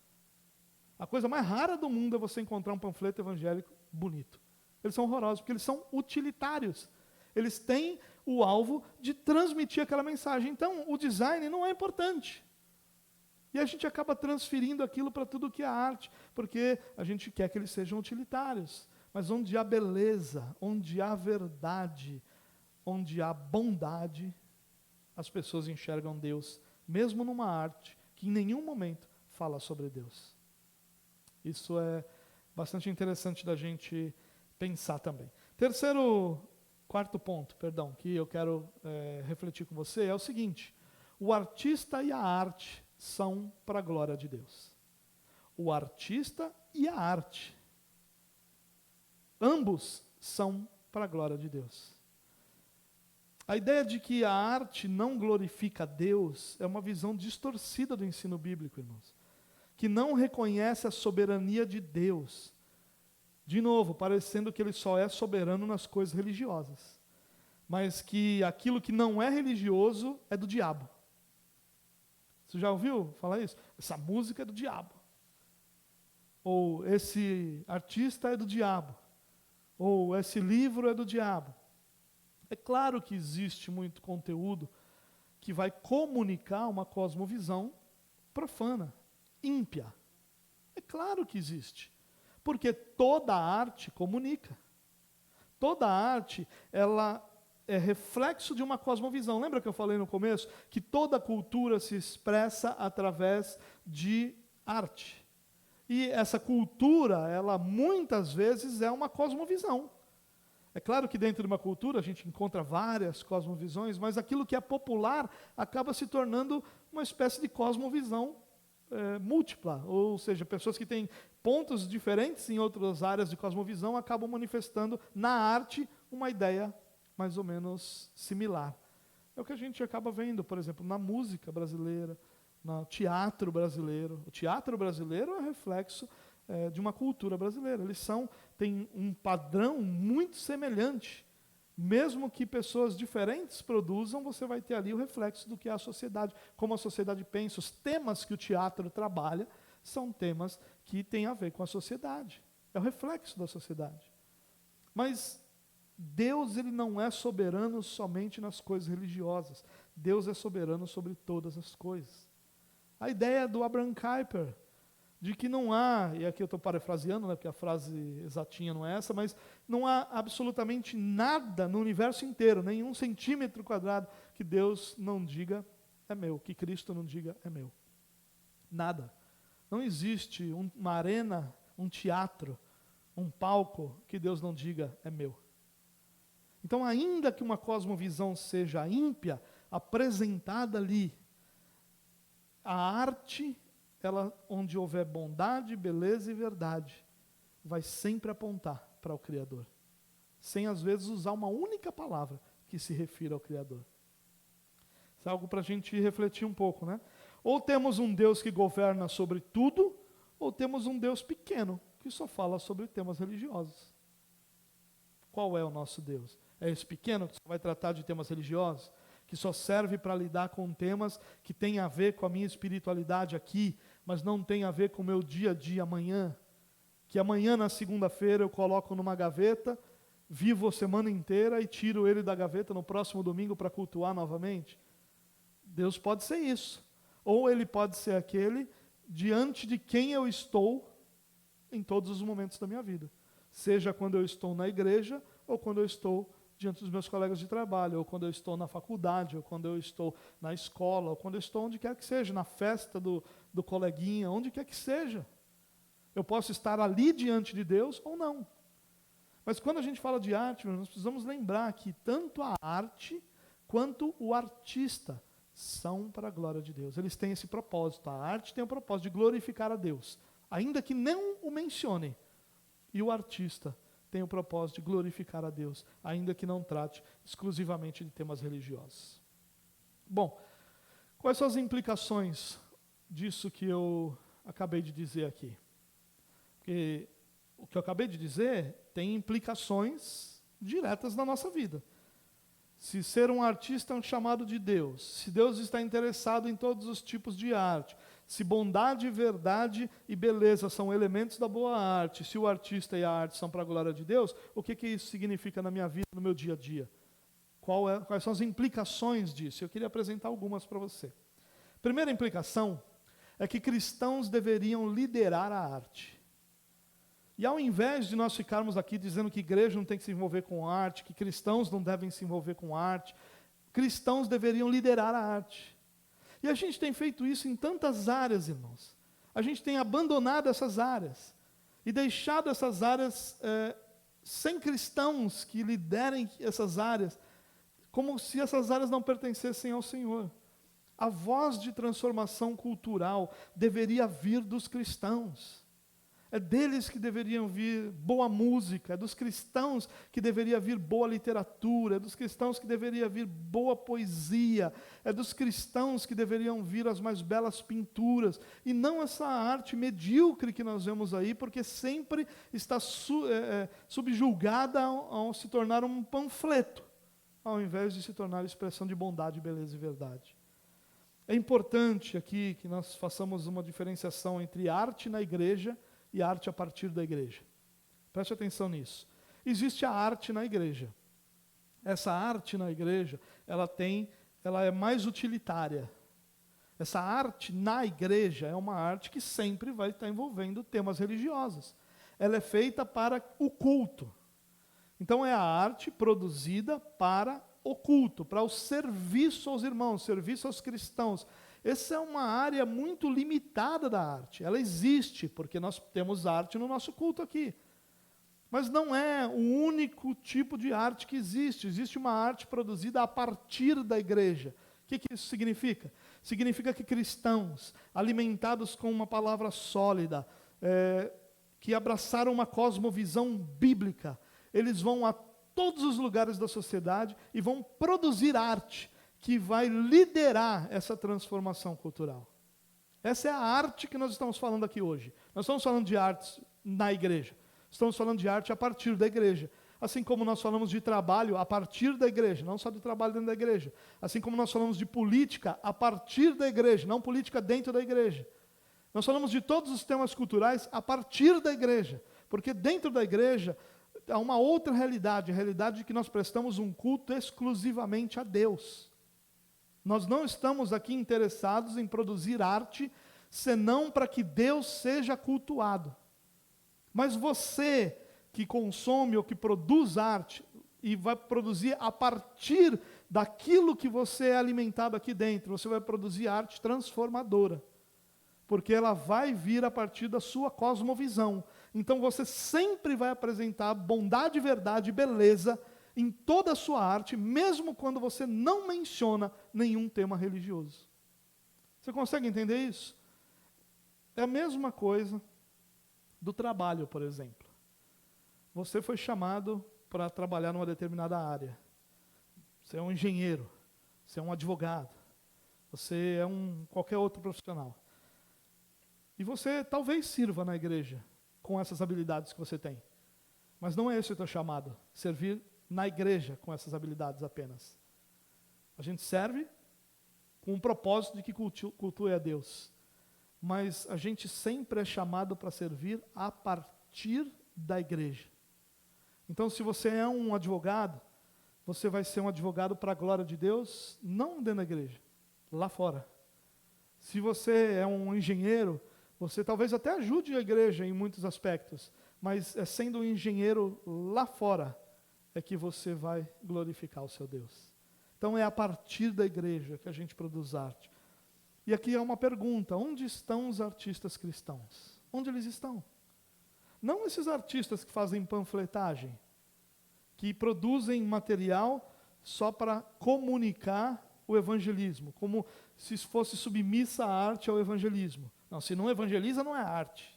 A coisa mais rara do mundo é você encontrar um panfleto evangélico bonito. Eles são horrorosos, porque eles são utilitários. Eles têm o alvo de transmitir aquela mensagem. Então, o design não é importante. E a gente acaba transferindo aquilo para tudo que é arte, porque a gente quer que eles sejam utilitários. Mas onde há beleza, onde há verdade, onde há bondade, as pessoas enxergam Deus, mesmo numa arte que em nenhum momento fala sobre Deus. Isso é bastante interessante da gente pensar também. Quarto ponto, que eu quero refletir com você é o seguinte: o artista e a arte são para a glória de Deus. O artista e a arte, ambos são para a glória de Deus. A ideia de que a arte não glorifica a Deus é uma visão distorcida do ensino bíblico, irmãos, que não reconhece a soberania de Deus. De novo, parecendo que ele só é soberano nas coisas religiosas, mas que aquilo que não é religioso é do diabo. Você já ouviu falar isso? Essa música é do diabo. Ou esse artista é do diabo. Ou esse livro é do diabo. É claro que existe muito conteúdo que vai comunicar uma cosmovisão profana, ímpia. É claro que existe. Porque toda arte comunica. Toda arte, ela é reflexo de uma cosmovisão. Lembra que eu falei no começo? Que toda cultura se expressa através de arte. E essa cultura, ela muitas vezes é uma cosmovisão. É claro que dentro de uma cultura a gente encontra várias cosmovisões, mas aquilo que é popular acaba se tornando uma espécie de cosmovisão múltipla, ou seja, pessoas que têm pontos diferentes em outras áreas de cosmovisão acabam manifestando na arte uma ideia mais ou menos similar. É o que a gente acaba vendo, por exemplo, na música brasileira, no teatro brasileiro. O teatro brasileiro é reflexo de uma cultura brasileira. Eles têm um padrão muito semelhante. Mesmo que pessoas diferentes produzam, você vai ter ali o reflexo do que é a sociedade, como a sociedade pensa. Os temas que o teatro trabalha são temas que têm a ver com a sociedade. É o reflexo da sociedade. Mas Deus, ele não é soberano somente nas coisas religiosas. Deus é soberano sobre todas as coisas. A ideia do Abraham Kuyper, de que não há, e aqui eu estou parafraseando, porque a frase exatinha não é essa, mas não há absolutamente nada no universo inteiro, nenhum centímetro quadrado, que Deus não diga é meu, que Cristo não diga é meu. Nada. Não existe uma arena, um teatro, um palco, que Deus não diga é meu. Então, ainda que uma cosmovisão seja ímpia, apresentada ali, a arte, ela, onde houver bondade, beleza e verdade, vai sempre apontar para o Criador, sem às vezes usar uma única palavra que se refira ao Criador. Isso é algo para a gente refletir um pouco, né? Ou temos um Deus que governa sobre tudo, ou temos um Deus pequeno, que só fala sobre temas religiosos. Qual é o nosso Deus? É esse pequeno que só vai tratar de temas religiosos? Que só serve para lidar com temas que têm a ver com a minha espiritualidade aqui, mas não tem a ver com o meu dia a dia amanhã? Que amanhã, na segunda-feira, eu coloco numa gaveta, vivo a semana inteira e tiro ele da gaveta no próximo domingo para cultuar novamente? Deus pode ser isso. Ou ele pode ser aquele diante de quem eu estou em todos os momentos da minha vida. Seja quando eu estou na igreja, ou quando eu estou diante dos meus colegas de trabalho, ou quando eu estou na faculdade, ou quando eu estou na escola, ou quando eu estou onde quer que seja, na festa do coleguinha, onde quer que seja. Eu posso estar ali diante de Deus ou não. Mas quando a gente fala de arte, nós precisamos lembrar que tanto a arte quanto o artista são para a glória de Deus. Eles têm esse propósito. A arte tem o propósito de glorificar a Deus, ainda que não o mencione. E o artista tem o propósito de glorificar a Deus, ainda que não trate exclusivamente de temas religiosos. Bom, quais são as implicações disso que eu acabei de dizer aqui? Porque o que eu acabei de dizer tem implicações diretas na nossa vida. Se ser um artista é um chamado de Deus, se Deus está interessado em todos os tipos de arte, se bondade, verdade e beleza são elementos da boa arte, se o artista e a arte são para a glória de Deus, o que isso significa na minha vida, no meu dia a dia? Quais são as implicações disso? Eu queria apresentar algumas para você. Primeira implicação é que cristãos deveriam liderar a arte. E ao invés de nós ficarmos aqui dizendo que igreja não tem que se envolver com arte, que cristãos não devem se envolver com arte, cristãos deveriam liderar a arte. E a gente tem feito isso em tantas áreas, irmãos. A gente tem abandonado essas áreas e deixado essas áreas sem cristãos que liderem essas áreas, como se essas áreas não pertencessem ao Senhor. A voz de transformação cultural deveria vir dos cristãos. É deles que deveriam vir boa música, é dos cristãos que deveria vir boa literatura, é dos cristãos que deveria vir boa poesia, é dos cristãos que deveriam vir as mais belas pinturas, e não essa arte medíocre que nós vemos aí, porque sempre está subjugada ao se tornar um panfleto, ao invés de se tornar expressão de bondade, beleza e verdade. É importante aqui que nós façamos uma diferenciação entre arte na igreja e arte a partir da igreja. Preste atenção nisso. Existe a arte na igreja. Essa arte na igreja, ela é mais utilitária. Essa arte na igreja é uma arte que sempre vai estar envolvendo temas religiosos. Ela é feita para o culto. Então é a arte produzida para o culto, para o serviço aos irmãos, serviço aos cristãos. Essa é uma área muito limitada da arte. Ela existe, porque nós temos arte no nosso culto aqui. Mas não é o único tipo de arte que existe. Existe uma arte produzida a partir da igreja. O que isso significa? Significa que cristãos, alimentados com uma palavra sólida, que abraçaram uma cosmovisão bíblica, eles vão a todos os lugares da sociedade e vão produzir arte que vai liderar essa transformação cultural. Essa é a arte que nós estamos falando aqui hoje. Nós estamos falando de artes na igreja. Estamos falando de arte a partir da igreja. Assim como nós falamos de trabalho a partir da igreja, não só de trabalho dentro da igreja. Assim como nós falamos de política a partir da igreja, não política dentro da igreja. Nós falamos de todos os temas culturais a partir da igreja. Porque dentro da igreja há uma outra realidade, a realidade de que nós prestamos um culto exclusivamente a Deus. Nós não estamos aqui interessados em produzir arte, senão para que Deus seja cultuado. Mas você que consome ou que produz arte, e vai produzir a partir daquilo que você é alimentado aqui dentro, você vai produzir arte transformadora. Porque ela vai vir a partir da sua cosmovisão. Então você sempre vai apresentar bondade, verdade e beleza em toda a sua arte, mesmo quando você não menciona nenhum tema religioso. Você consegue entender isso? É a mesma coisa do trabalho, por exemplo. Você foi chamado para trabalhar numa determinada área. Você é um engenheiro, você é um advogado, você é qualquer outro profissional. E você talvez sirva na igreja com essas habilidades que você tem. Mas não é esse o teu chamado, servir na igreja com essas habilidades apenas. A gente serve com o propósito de que cultue a Deus. Mas a gente sempre é chamado para servir a partir da igreja. Então, se você é um advogado, você vai ser um advogado para a glória de Deus, não dentro da igreja, lá fora. Se você é um engenheiro, você talvez até ajude a igreja em muitos aspectos, mas sendo um engenheiro lá fora, é que você vai glorificar o seu Deus. Então é a partir da igreja que a gente produz arte. E aqui é uma pergunta: onde estão os artistas cristãos? Onde eles estão? Não esses artistas que fazem panfletagem, que produzem material só para comunicar o evangelismo, como se fosse submissa a arte ao evangelismo. Não, se não evangeliza, não é arte.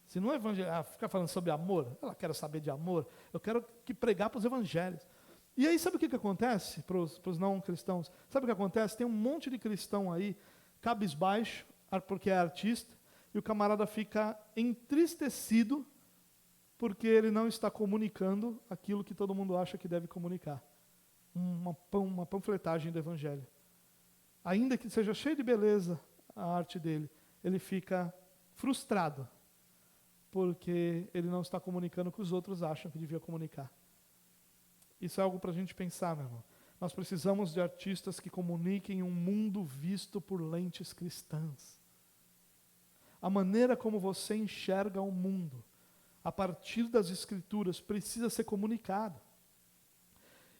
Se não evangeliza, fica falando sobre amor, ela quer saber de amor, eu quero que pregar para os evangelhos. E aí sabe o que acontece para os não cristãos? Sabe o que acontece? Tem um monte de cristão aí, cabisbaixo, porque é artista, e o camarada fica entristecido porque ele não está comunicando aquilo que todo mundo acha que deve comunicar. Uma panfletagem do evangelho. Ainda que seja cheio de beleza a arte dele, ele fica frustrado porque ele não está comunicando o que os outros acham que devia comunicar. Isso é algo para a gente pensar, meu irmão. Nós precisamos de artistas que comuniquem um mundo visto por lentes cristãs. A maneira como você enxerga o mundo, a partir das Escrituras, precisa ser comunicado.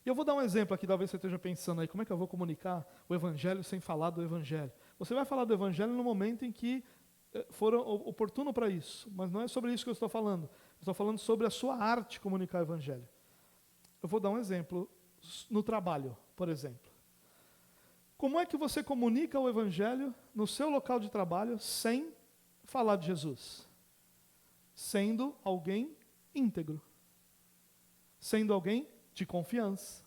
E eu vou dar um exemplo aqui, talvez você esteja pensando aí, como é que eu vou comunicar o Evangelho sem falar do Evangelho? Você vai falar do Evangelho no momento em que for oportuno para isso, mas não é sobre isso que eu estou falando. Eu estou falando sobre a sua arte comunicar o Evangelho. Eu vou dar um exemplo no trabalho, por exemplo. Como é que você comunica o Evangelho no seu local de trabalho sem falar de Jesus? Sendo alguém íntegro. Sendo alguém de confiança.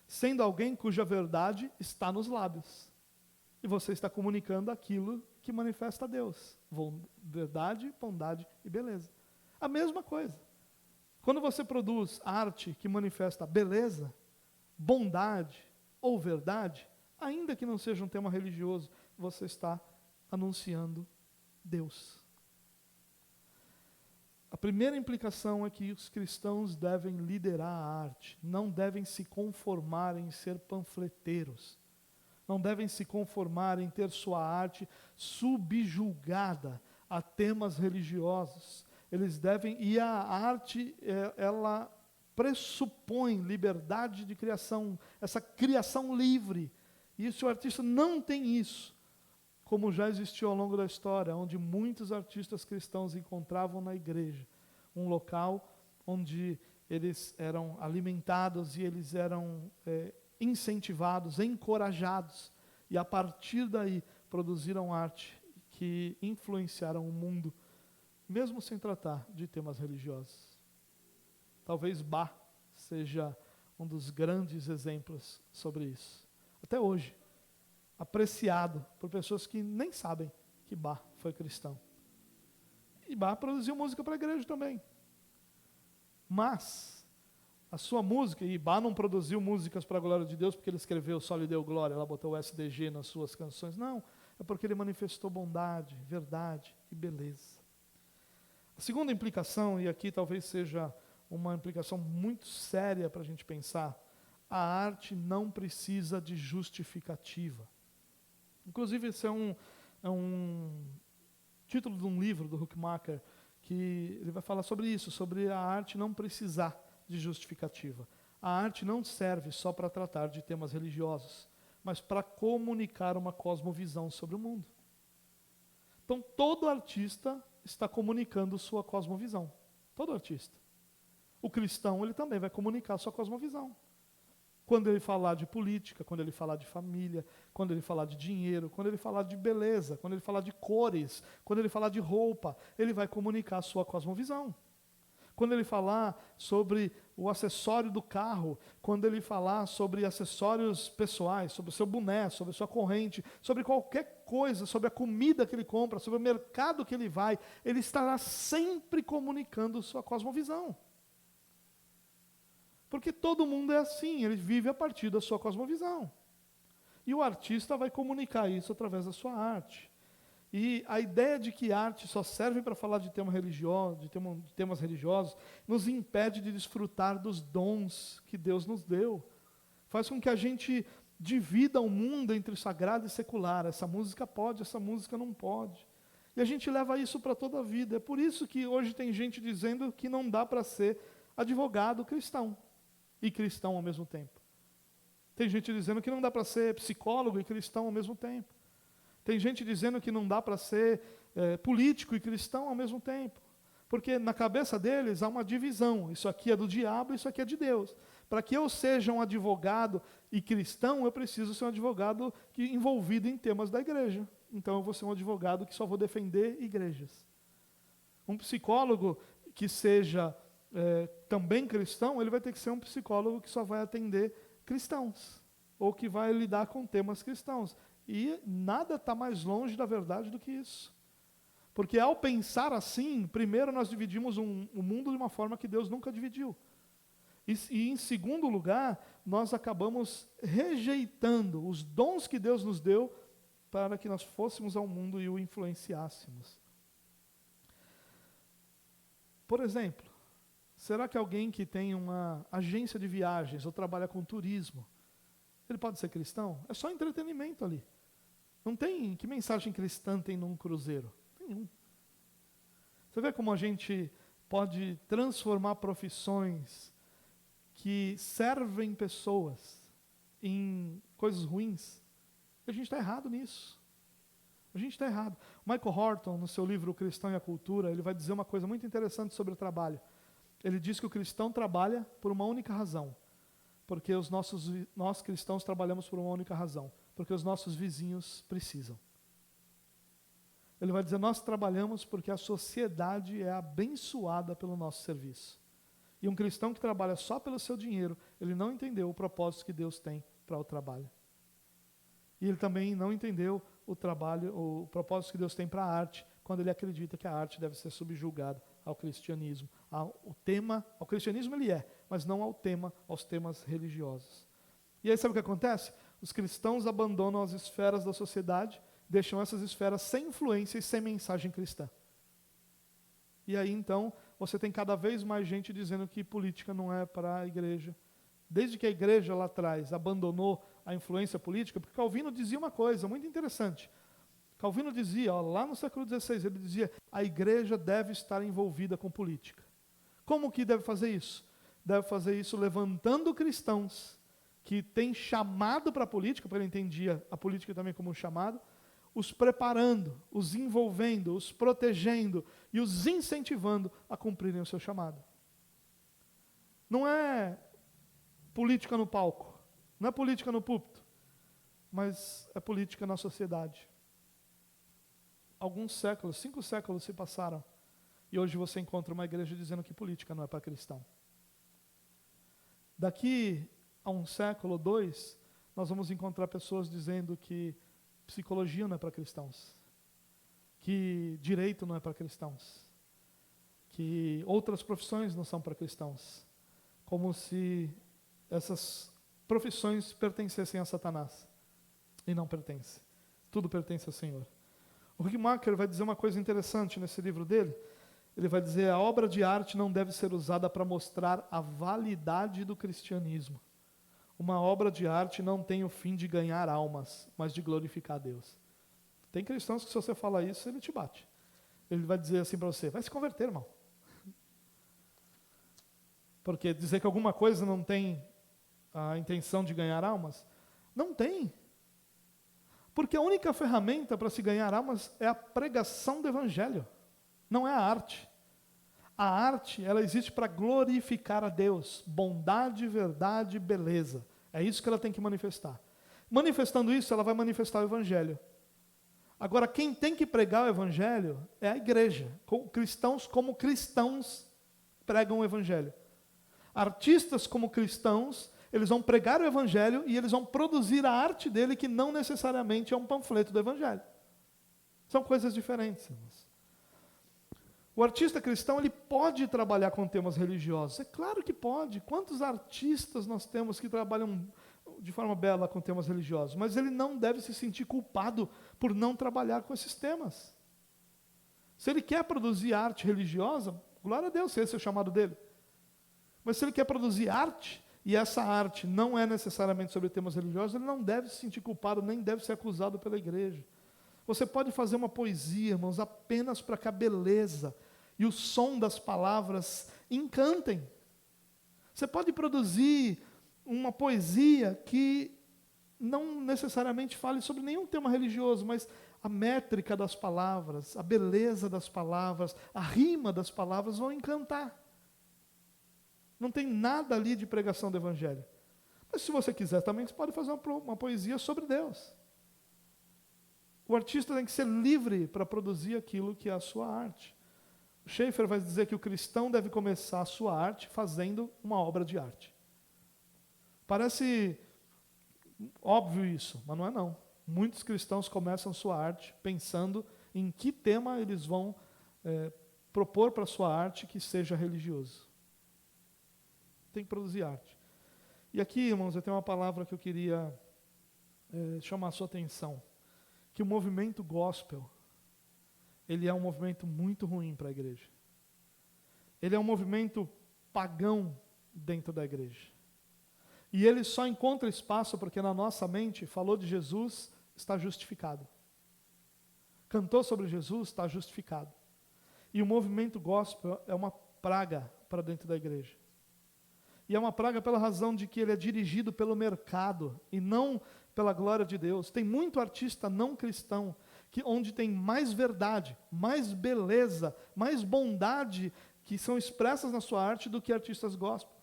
Sendo alguém cuja verdade está nos lábios. E você está comunicando aquilo que manifesta a Deus. Verdade, bondade e beleza. A mesma coisa. Quando você produz arte que manifesta beleza, bondade ou verdade, ainda que não seja um tema religioso, você está anunciando Deus. A primeira implicação é que os cristãos devem liderar a arte, não devem se conformar em ser panfleteiros, não devem se conformar em ter sua arte subjugada a temas religiosos. Eles devem, e a arte, ela pressupõe liberdade de criação, essa criação livre. E se o artista não tem isso, como já existiu ao longo da história, onde muitos artistas cristãos encontravam na igreja um local onde eles eram alimentados e eles eram incentivados, encorajados, e a partir daí produziram arte que influenciaram o mundo, mesmo sem tratar de temas religiosos. Talvez Bach seja um dos grandes exemplos sobre isso. Até hoje, apreciado por pessoas que nem sabem que Bach foi cristão. E Bach produziu música para a igreja também. Mas a sua música, e Bach não produziu músicas para a glória de Deus porque ele escreveu Só lhe deu glória, ela botou o SDG nas suas canções. Não, é porque ele manifestou bondade, verdade e beleza. A segunda implicação, e aqui talvez seja uma implicação muito séria para a gente pensar, a arte não precisa de justificativa. Inclusive, esse é um título de um livro do Huckmacher, que ele vai falar sobre isso, sobre a arte não precisar de justificativa. A arte não serve só para tratar de temas religiosos, mas para comunicar uma cosmovisão sobre o mundo. Então, todo artista está comunicando sua cosmovisão. Todo artista. O cristão, ele também vai comunicar sua cosmovisão. Quando ele falar de política, quando ele falar de família, quando ele falar de dinheiro, quando ele falar de beleza, quando ele falar de cores, quando ele falar de roupa, ele vai comunicar a sua cosmovisão. Quando ele falar sobre o acessório do carro, quando ele falar sobre acessórios pessoais, sobre o seu boné, sobre a sua corrente, sobre qualquer coisa, sobre a comida que ele compra, sobre o mercado que ele vai, ele estará sempre comunicando sua cosmovisão. Porque todo mundo é assim, ele vive a partir da sua cosmovisão. E o artista vai comunicar isso através da sua arte. E a ideia de que arte só serve para falar de tema religioso, de temas religiosos, nos impede de desfrutar dos dons que Deus nos deu. Faz com que a gente divida o mundo entre sagrado e secular. Essa música pode, essa música não pode. E a gente leva isso para toda a vida. É por isso que hoje tem gente dizendo que não dá para ser advogado cristão e cristão ao mesmo tempo. Tem gente dizendo que não dá para ser psicólogo e cristão ao mesmo tempo. Tem gente dizendo que não dá para ser político e cristão ao mesmo tempo. Porque na cabeça deles há uma divisão. Isso aqui é do diabo, isso aqui é de Deus. Para que eu seja um advogado e cristão, eu preciso ser um advogado envolvido em temas da igreja. Então eu vou ser um advogado que só vou defender igrejas. Um psicólogo que seja também cristão, ele vai ter que ser um psicólogo que só vai atender cristãos, ou que vai lidar com temas cristãos. E nada está mais longe da verdade do que isso. Porque ao pensar assim, primeiro nós dividimos o mundo de uma forma que Deus nunca dividiu. E em segundo lugar, nós acabamos rejeitando os dons que Deus nos deu para que nós fôssemos ao mundo e o influenciássemos. Por exemplo, será que alguém que tem uma agência de viagens ou trabalha com turismo, ele pode ser cristão? É só entretenimento ali. Não tem, que mensagem cristã tem num cruzeiro? Nenhum. Você vê como a gente pode transformar profissões que servem pessoas em coisas ruins? A gente está errado nisso. A gente está errado. Michael Horton, no seu livro O Cristão e a Cultura, ele vai dizer uma coisa muito interessante sobre o trabalho. Ele diz que o cristão trabalha por uma única razão. Porque nós cristãos trabalhamos por uma única razão. Porque os nossos vizinhos precisam. Ele vai dizer, nós trabalhamos porque a sociedade é abençoada pelo nosso serviço. E um cristão que trabalha só pelo seu dinheiro, ele não entendeu o propósito que Deus tem para o trabalho. E ele também não entendeu o propósito que Deus tem para a arte, quando ele acredita que a arte deve ser subjugada ao cristianismo. Ao cristianismo ele é, mas não aos temas religiosos. E aí sabe o que acontece? Os cristãos abandonam as esferas da sociedade, deixam essas esferas sem influência e sem mensagem cristã. E aí então, você tem cada vez mais gente dizendo que política não é para a igreja. Desde que a igreja lá atrás abandonou a influência política, porque Calvino dizia uma coisa muito interessante. Calvino dizia, lá no século XVI, ele dizia, a igreja deve estar envolvida com política. Como que deve fazer isso? Deve fazer isso levantando cristãos que têm chamado para a política, porque ele entendia a política também como um chamado, os preparando, os envolvendo, os protegendo e os incentivando a cumprirem o seu chamado. Não é política no palco, não é política no púlpito, mas é política na sociedade. Alguns séculos, 5 séculos se passaram, e hoje você encontra uma igreja dizendo que política não é para cristão. Daqui a 1 século, 2, nós vamos encontrar pessoas dizendo que psicologia não é para cristãos, que direito não é para cristãos, que outras profissões não são para cristãos, como se essas profissões pertencessem a Satanás. E não pertence. Tudo pertence ao Senhor. O Hugmacher vai dizer uma coisa interessante nesse livro dele. Ele vai dizer: a obra de arte não deve ser usada para mostrar a validade do cristianismo. Uma obra de arte não tem o fim de ganhar almas, mas de glorificar a Deus. Tem cristãos que, se você falar isso, ele te bate. Ele vai dizer assim para você: vai se converter, irmão. Porque dizer que alguma coisa não tem a intenção de ganhar almas, não tem. Porque a única ferramenta para se ganhar almas é a pregação do Evangelho, não é a arte. A arte, ela existe para glorificar a Deus, bondade, verdade, beleza. É isso que ela tem que manifestar. Manifestando isso, ela vai manifestar o Evangelho. Agora, quem tem que pregar o Evangelho é a igreja. Cristãos como cristãos pregam o Evangelho. Artistas como cristãos, eles vão pregar o Evangelho e eles vão produzir a arte dele, que não necessariamente é um panfleto do Evangelho. São coisas diferentes, irmãos. O artista cristão, ele pode trabalhar com temas religiosos. É claro que pode. Quantos artistas nós temos que trabalham de forma bela com temas religiosos? Mas ele não deve se sentir culpado por não trabalhar com esses temas. Se ele quer produzir arte religiosa, glória a Deus, se esse é o chamado dele. Mas se ele quer produzir arte, e essa arte não é necessariamente sobre temas religiosos, ele não deve se sentir culpado, nem deve ser acusado pela igreja. Você pode fazer uma poesia, irmãos, apenas para que a beleza e o som das palavras encantem. Você pode produzir uma poesia que não necessariamente fale sobre nenhum tema religioso, mas a métrica das palavras, a beleza das palavras, a rima das palavras vão encantar. Não tem nada ali de pregação do Evangelho. Mas se você quiser também, você pode fazer uma poesia sobre Deus. O artista tem que ser livre para produzir aquilo que é a sua arte. O Schaeffer vai dizer que o cristão deve começar a sua arte fazendo uma obra de arte. Parece óbvio isso, mas não é não. Muitos cristãos começam sua arte pensando em que tema eles vão propor para a sua arte que seja religioso. Tem que produzir arte. E aqui, irmãos, eu tenho uma palavra que eu queria chamar a sua atenção. Que o movimento gospel, ele é um movimento muito ruim para a igreja. Ele é um movimento pagão dentro da igreja. E ele só encontra espaço porque na nossa mente falou de Jesus, está justificado. Cantou sobre Jesus, está justificado. E o movimento gospel é uma praga para dentro da igreja. E é uma praga pela razão de que ele é dirigido pelo mercado e não pela glória de Deus. Tem muito artista não cristão onde tem mais verdade, mais beleza, mais bondade que são expressas na sua arte do que artistas gospel.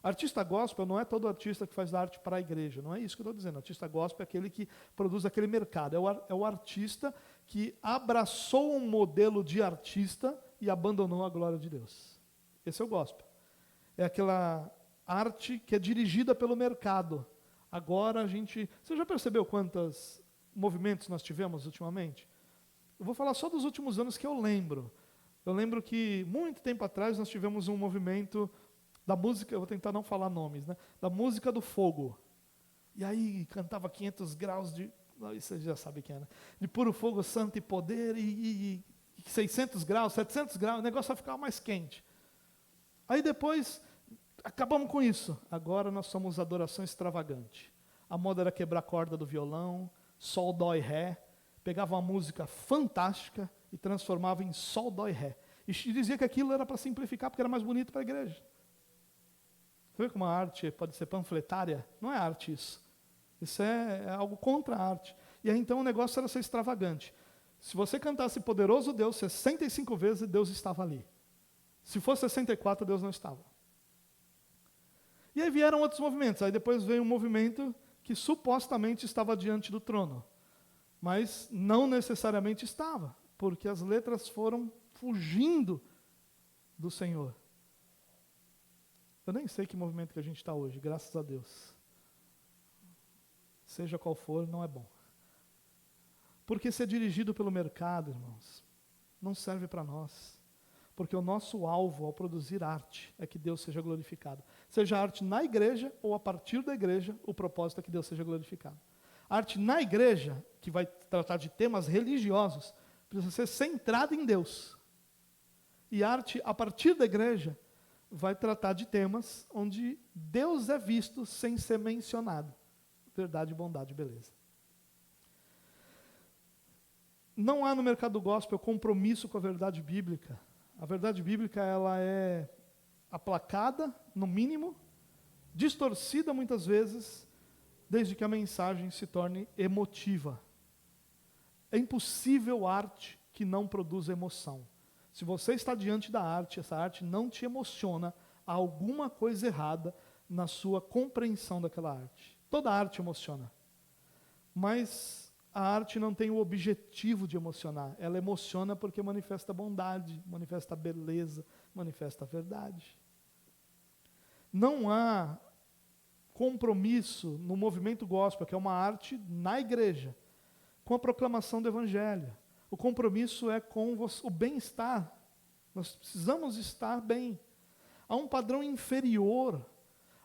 Artista gospel não é todo artista que faz arte para a igreja, não é isso que eu estou dizendo. Artista gospel é aquele que produz aquele mercado, é o artista que abraçou um modelo de artista e abandonou a glória de Deus. Esse é o gospel. É aquela arte que é dirigida pelo mercado. Agora Você já percebeu quantos movimentos nós tivemos ultimamente? Eu vou falar só dos últimos anos que eu lembro. Eu lembro que, muito tempo atrás, nós tivemos um movimento da música, eu vou tentar não falar nomes, né? Da música do fogo. E aí cantava 500 graus de... Você já sabe quem é, né? De puro fogo, santo e poder, e 600 graus, 700 graus, o negócio vai ficar mais quente. Aí depois... Acabamos com isso. Agora nós somos adoração extravagante. A moda era quebrar a corda do violão, sol, dó e ré. Pegava uma música fantástica e transformava em sol, dó e ré. E dizia que aquilo era para simplificar, porque era mais bonito para a igreja. Você vê como a arte pode ser panfletária? Não é arte isso. Isso é algo contra a arte. E aí então o negócio era ser extravagante. Se você cantasse Poderoso Deus 65 vezes, Deus estava ali. Se fosse 64, Deus não estava. E aí vieram outros movimentos. Aí depois veio um movimento que supostamente estava diante do trono, mas não necessariamente estava, porque as letras foram fugindo do Senhor. Eu nem sei que movimento que a gente está hoje, graças a Deus. Seja qual for, não é bom. Porque ser dirigido pelo mercado, irmãos, não serve para nós. Porque o nosso alvo ao produzir arte é que Deus seja glorificado. Seja arte na igreja ou a partir da igreja, o propósito é que Deus seja glorificado. A arte na igreja, que vai tratar de temas religiosos, precisa ser centrada em Deus. E a arte a partir da igreja vai tratar de temas onde Deus é visto sem ser mencionado. Verdade, bondade e beleza. Não há no mercado gospel compromisso com a verdade bíblica. A verdade bíblica ela é aplacada, no mínimo, distorcida muitas vezes, desde que a mensagem se torne emotiva. É impossível arte que não produza emoção. Se você está diante da arte, essa arte não te emociona, há alguma coisa errada na sua compreensão daquela arte. Toda arte emociona. Mas a arte não tem o objetivo de emocionar. Ela emociona porque manifesta bondade, manifesta beleza, manifesta a verdade. Não há compromisso no movimento gospel, que é uma arte na igreja, com a proclamação do evangelho. O compromisso é com o bem-estar. Nós precisamos estar bem. Há um padrão inferior,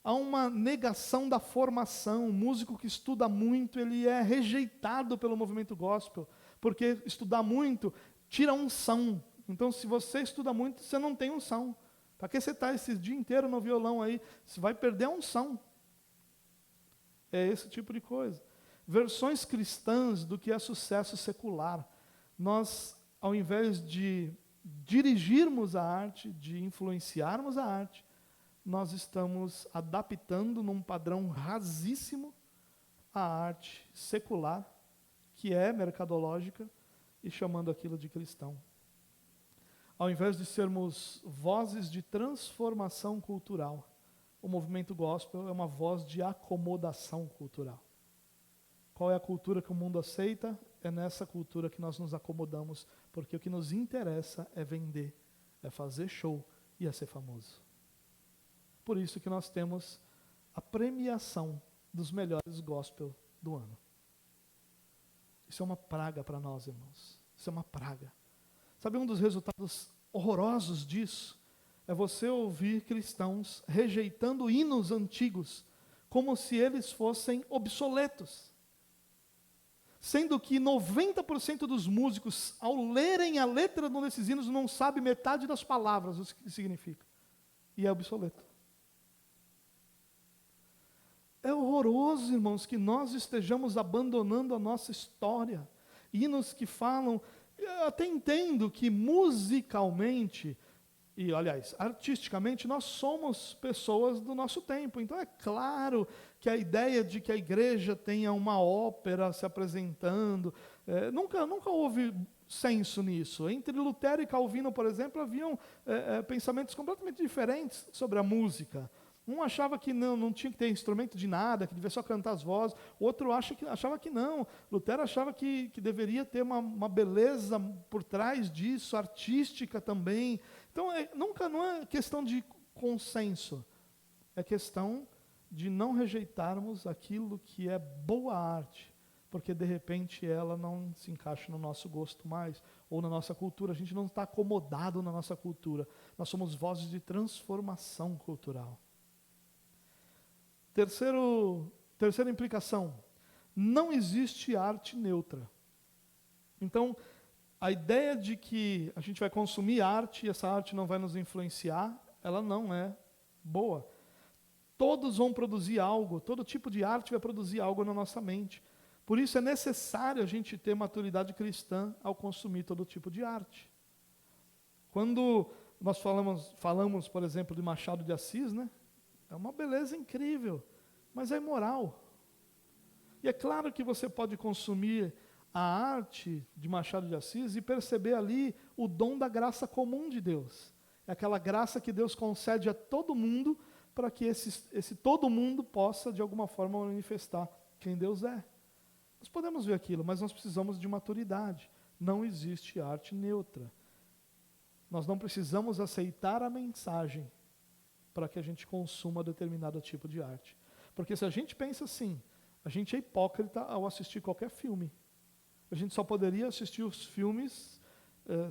há uma negação da formação. O músico que estuda muito, ele é rejeitado pelo movimento gospel, porque estudar muito tira unção. Então, se você estuda muito, você não tem unção. Para que você está esse dia inteiro no violão aí? Você vai perder a unção. É esse tipo de coisa. Versões cristãs do que é sucesso secular. Nós, ao invés de dirigirmos a arte, de influenciarmos a arte, nós estamos adaptando num padrão rasíssimo a arte secular, que é mercadológica, e chamando aquilo de cristão. Ao invés de sermos vozes de transformação cultural, o movimento gospel é uma voz de acomodação cultural. Qual é a cultura que o mundo aceita? É nessa cultura que nós nos acomodamos, porque o que nos interessa é vender, é fazer show e é ser famoso. Por isso que nós temos a premiação dos melhores gospel do ano. Isso é uma praga para nós, irmãos. Isso é uma praga. Sabe, um dos resultados horrorosos disso é você ouvir cristãos rejeitando hinos antigos como se eles fossem obsoletos. Sendo que 90% dos músicos, ao lerem a letra de um desses hinos, não sabe metade das palavras, o que significa. E é obsoleto. É horroroso, irmãos, que nós estejamos abandonando a nossa história. Hinos que falam, eu até entendo que musicalmente, e aliás, artisticamente, nós somos pessoas do nosso tempo. Então é claro que a ideia de que a igreja tenha uma ópera se apresentando, nunca houve senso nisso. Entre Lutero e Calvino, por exemplo, haviam pensamentos completamente diferentes sobre a música. Um achava que não tinha que ter instrumento de nada, que devia só cantar as vozes. O outro achava que não. Lutero achava que deveria ter uma beleza por trás disso, artística também. Então, não é questão de consenso. É questão de não rejeitarmos aquilo que é boa arte, porque de repente ela não se encaixa no nosso gosto mais, ou na nossa cultura. A gente não está acomodado na nossa cultura. Nós somos vozes de transformação cultural. Terceira implicação, não existe arte neutra. Então, a ideia de que a gente vai consumir arte e essa arte não vai nos influenciar, ela não é boa. Todos vão produzir algo, todo tipo de arte vai produzir algo na nossa mente. Por isso é necessário a gente ter maturidade cristã ao consumir todo tipo de arte. Quando nós falamos, por exemplo, de Machado de Assis, né? É uma beleza incrível, mas é imoral. E é claro que você pode consumir a arte de Machado de Assis e perceber ali o dom da graça comum de Deus. É aquela graça que Deus concede a todo mundo para que esse todo mundo possa, de alguma forma, manifestar quem Deus é. Nós podemos ver aquilo, mas nós precisamos de maturidade. Não existe arte neutra. Nós não precisamos aceitar a mensagem para que a gente consuma determinado tipo de arte. Porque se a gente pensa assim, a gente é hipócrita ao assistir qualquer filme. A gente só poderia assistir os filmes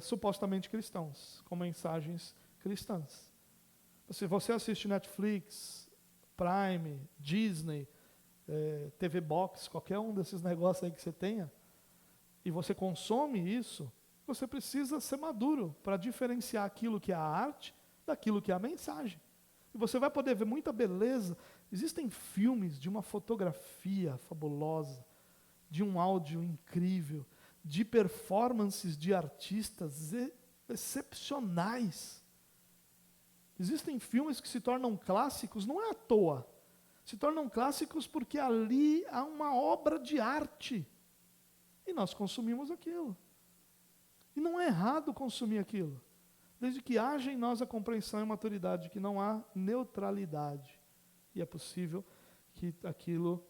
supostamente cristãos, com mensagens cristãs. Se você assiste Netflix, Prime, Disney, TV Box, qualquer um desses negócios aí que você tenha, e você consome isso, você precisa ser maduro para diferenciar aquilo que é a arte daquilo que é a mensagem. E você vai poder ver muita beleza. Existem filmes de uma fotografia fabulosa, de um áudio incrível, de performances de artistas excepcionais. Existem filmes que se tornam clássicos, não é à toa. Se tornam clássicos porque ali há uma obra de arte. E nós consumimos aquilo. E não é errado consumir aquilo, desde que haja em nós a compreensão e maturidade de que não há neutralidade. E é possível que aquilo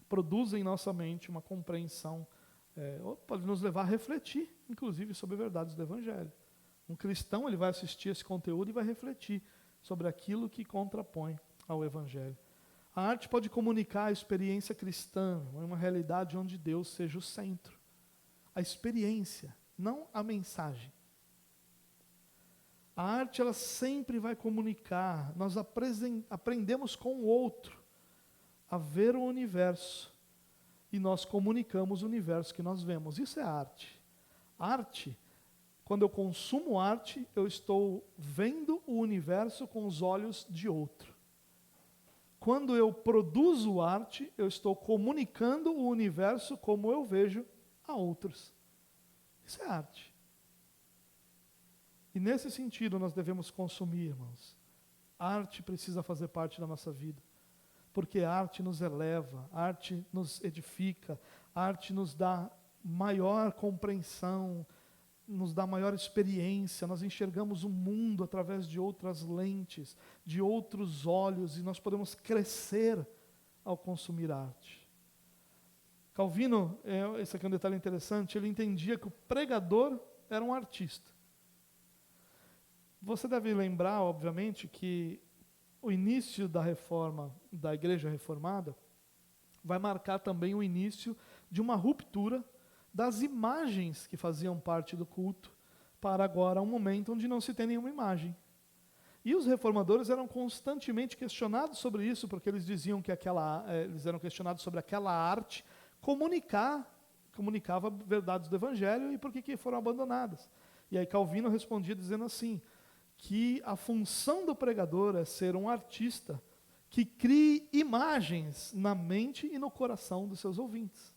produza em nossa mente uma compreensão, pode nos levar a refletir, inclusive, sobre verdades do Evangelho. Um cristão ele vai assistir esse conteúdo e vai refletir sobre aquilo que contrapõe ao Evangelho. A arte pode comunicar a experiência cristã, uma realidade onde Deus seja o centro. A experiência, não a mensagem. A arte ela sempre vai comunicar. Nós aprendemos com o outro a ver o universo e nós comunicamos o universo que nós vemos. Isso é arte. Arte, quando eu consumo arte, eu estou vendo o universo com os olhos de outro. Quando eu produzo arte, eu estou comunicando o universo como eu vejo a outros. Isso é arte. E nesse sentido nós devemos consumir, irmãos. A arte precisa fazer parte da nossa vida. Porque a arte nos eleva, a arte nos edifica, a arte nos dá maior compreensão, nos dá maior experiência, nós enxergamos o mundo através de outras lentes, de outros olhos, e nós podemos crescer ao consumir arte. Calvino, esse aqui é um detalhe interessante, ele entendia que o pregador era um artista. Você deve lembrar, obviamente, que o início da reforma, da Igreja Reformada, vai marcar também o início de uma ruptura das imagens que faziam parte do culto, para agora um momento onde não se tem nenhuma imagem. E os reformadores eram constantemente questionados sobre isso, porque eles diziam que eles eram questionados sobre aquela arte comunicava verdades do Evangelho e por que foram abandonadas. E aí Calvino respondia dizendo assim, que a função do pregador é ser um artista que crie imagens na mente e no coração dos seus ouvintes.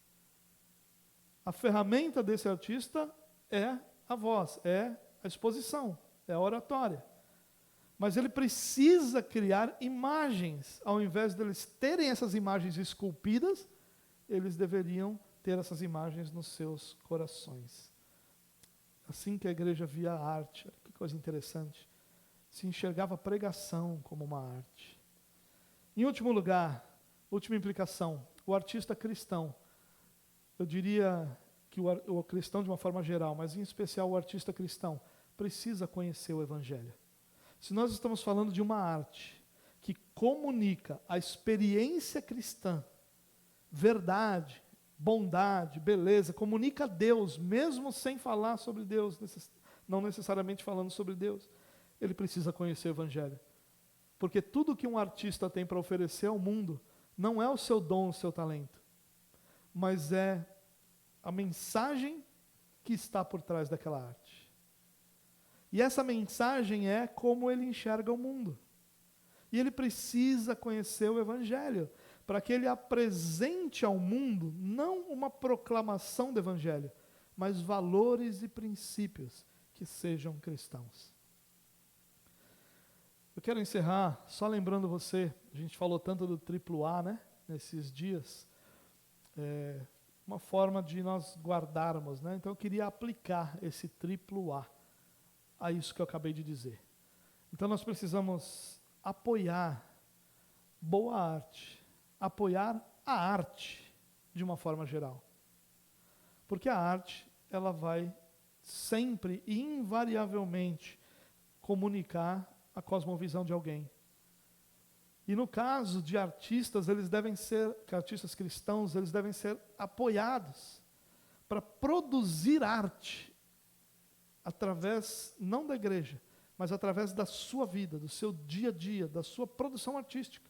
A ferramenta desse artista é a voz, é a exposição, é a oratória. Mas ele precisa criar imagens. Ao invés deles terem essas imagens esculpidas, eles deveriam ter essas imagens nos seus corações. Assim que a igreja via a arte, olha que coisa interessante, se enxergava a pregação como uma arte. Em último lugar, última implicação, o artista cristão. Eu diria que o cristão de uma forma geral, mas em especial o artista cristão, precisa conhecer o Evangelho. Se nós estamos falando de uma arte que comunica a experiência cristã, verdade, bondade, beleza, comunica a Deus, mesmo sem falar sobre Deus, não necessariamente falando sobre Deus, ele precisa conhecer o Evangelho. Porque tudo que um artista tem para oferecer ao mundo não é o seu dom, o seu talento, mas é a mensagem que está por trás daquela arte. E essa mensagem é como ele enxerga o mundo. E ele precisa conhecer o Evangelho, para que ele apresente ao mundo não uma proclamação do Evangelho, mas valores e princípios que sejam cristãos. Eu quero encerrar só lembrando você, a gente falou tanto do triplo A, né, nesses dias, uma forma de nós guardarmos, né? Então eu queria aplicar esse triplo A isso que eu acabei de dizer. Então nós precisamos apoiar boa arte, apoiar a arte de uma forma geral. Porque a arte, ela vai sempre e invariavelmente comunicar a cosmovisão de alguém. E no caso de artistas, artistas cristãos, eles devem ser apoiados para produzir arte através, não da igreja, mas através da sua vida, do seu dia a dia, da sua produção artística.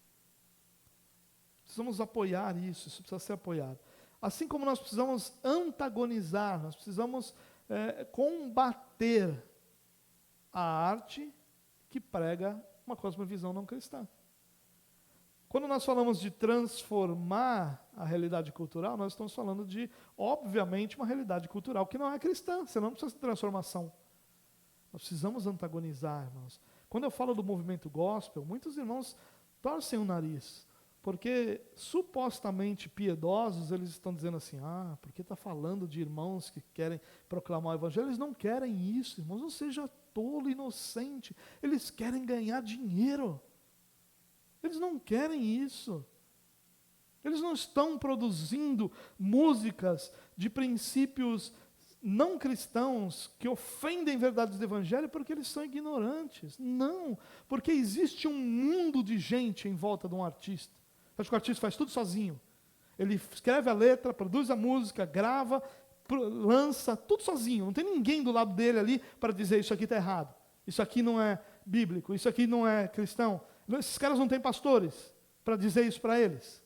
Precisamos apoiar isso, isso precisa ser apoiado. Assim como nós precisamos antagonizar, nós precisamos combater a arte que prega uma cosmovisão não cristã. Quando nós falamos de transformar a realidade cultural, nós estamos falando de, obviamente, uma realidade cultural que não é cristã, senão não precisa de transformação. Nós precisamos antagonizar, irmãos. Quando eu falo do movimento gospel, muitos irmãos torcem o nariz, porque supostamente piedosos, eles estão dizendo assim, porque está falando de irmãos que querem proclamar o evangelho, eles não querem isso, irmãos, não seja tolo, inocente, eles querem ganhar dinheiro. Eles não querem isso. Eles não estão produzindo músicas de princípios não cristãos que ofendem verdades do evangelho porque eles são ignorantes. Não, porque existe um mundo de gente em volta de um artista. Acho que o artista faz tudo sozinho. Ele escreve a letra, produz a música, grava, lança, tudo sozinho. Não tem ninguém do lado dele ali para dizer isso aqui está errado. Isso aqui não é bíblico, isso aqui não é cristão. Esses caras não têm pastores para dizer isso para eles.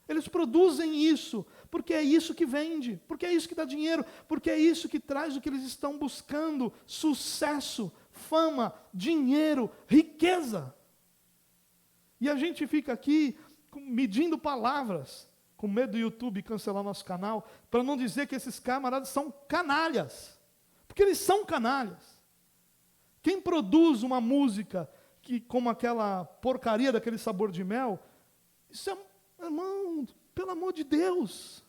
Eles produzem isso, porque é isso que vende, porque é isso que dá dinheiro, porque é isso que traz o que eles estão buscando: sucesso, fama, dinheiro, riqueza. E a gente fica aqui medindo palavras, com medo do YouTube cancelar nosso canal, para não dizer que esses camaradas são canalhas, porque eles são canalhas. Quem produz uma música como aquela porcaria daquele Sabor de Mel, isso é, irmão, pelo amor de Deus,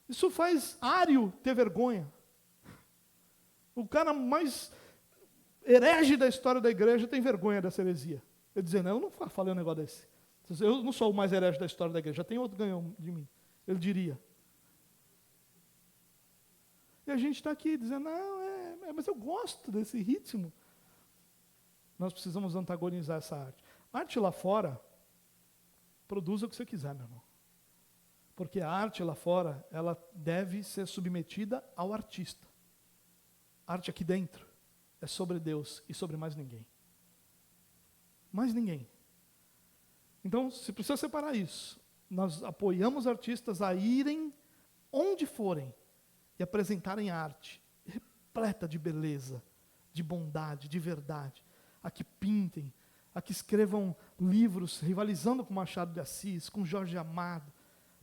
isso faz Ário ter vergonha. O cara mais herege da história da igreja tem vergonha dessa heresia. Ele dizendo, eu não falei um negócio desse. Eu não sou o mais herege da história da igreja, já tem outro que ganhou de mim. Ele diria. E a gente está aqui dizendo, não, mas eu gosto desse ritmo. Nós precisamos antagonizar essa arte. A arte lá fora, produza o que você quiser, meu irmão. Porque a arte lá fora, ela deve ser submetida ao artista. A arte aqui dentro é sobre Deus e sobre mais ninguém. Mais ninguém. Então, se precisa separar isso. Nós apoiamos artistas a irem onde forem e apresentarem arte repleta de beleza, de bondade, de verdade. A que pintem, a que escrevam livros rivalizando com Machado de Assis, com Jorge Amado,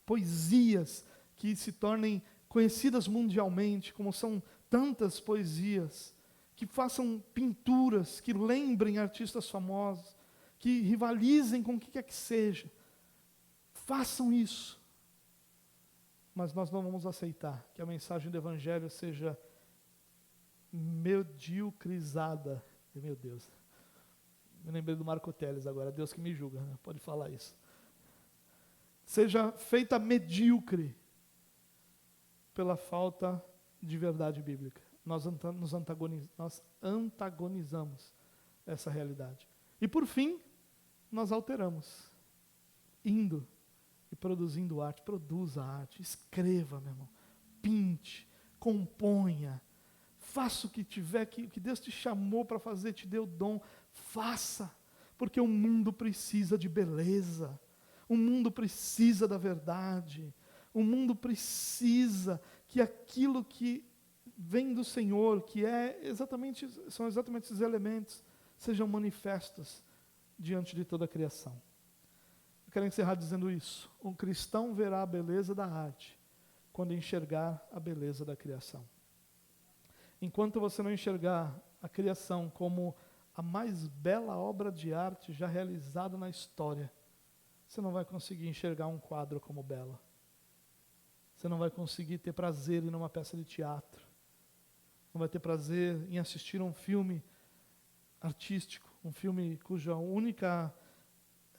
poesias que se tornem conhecidas mundialmente, como são tantas poesias, que façam pinturas, que lembrem artistas famosos, que rivalizem com o que quer que seja. Façam isso. Mas nós não vamos aceitar que a mensagem do Evangelho seja mediocrizada. Meu Deus. Me lembrei do Marco Teles agora, Deus que me julga, né? Pode falar isso. Seja feita medíocre pela falta de verdade bíblica. Nós antagonizamos essa realidade. E por fim, nós alteramos, indo e produzindo arte. Produza arte, escreva, meu irmão, pinte, componha, faça o que tiver, que Deus te chamou para fazer, te deu dom, faça, porque o mundo precisa de beleza, o mundo precisa da verdade, o mundo precisa que aquilo que vem do Senhor, que são exatamente esses elementos, sejam manifestos diante de toda a criação. Eu quero encerrar dizendo isso. Um cristão verá a beleza da arte quando enxergar a beleza da criação. Enquanto você não enxergar a criação como a mais bela obra de arte já realizada na história, você não vai conseguir enxergar um quadro como belo. Você não vai conseguir ter prazer em uma peça de teatro. Não vai ter prazer em assistir a um filme artístico, Um filme cuja única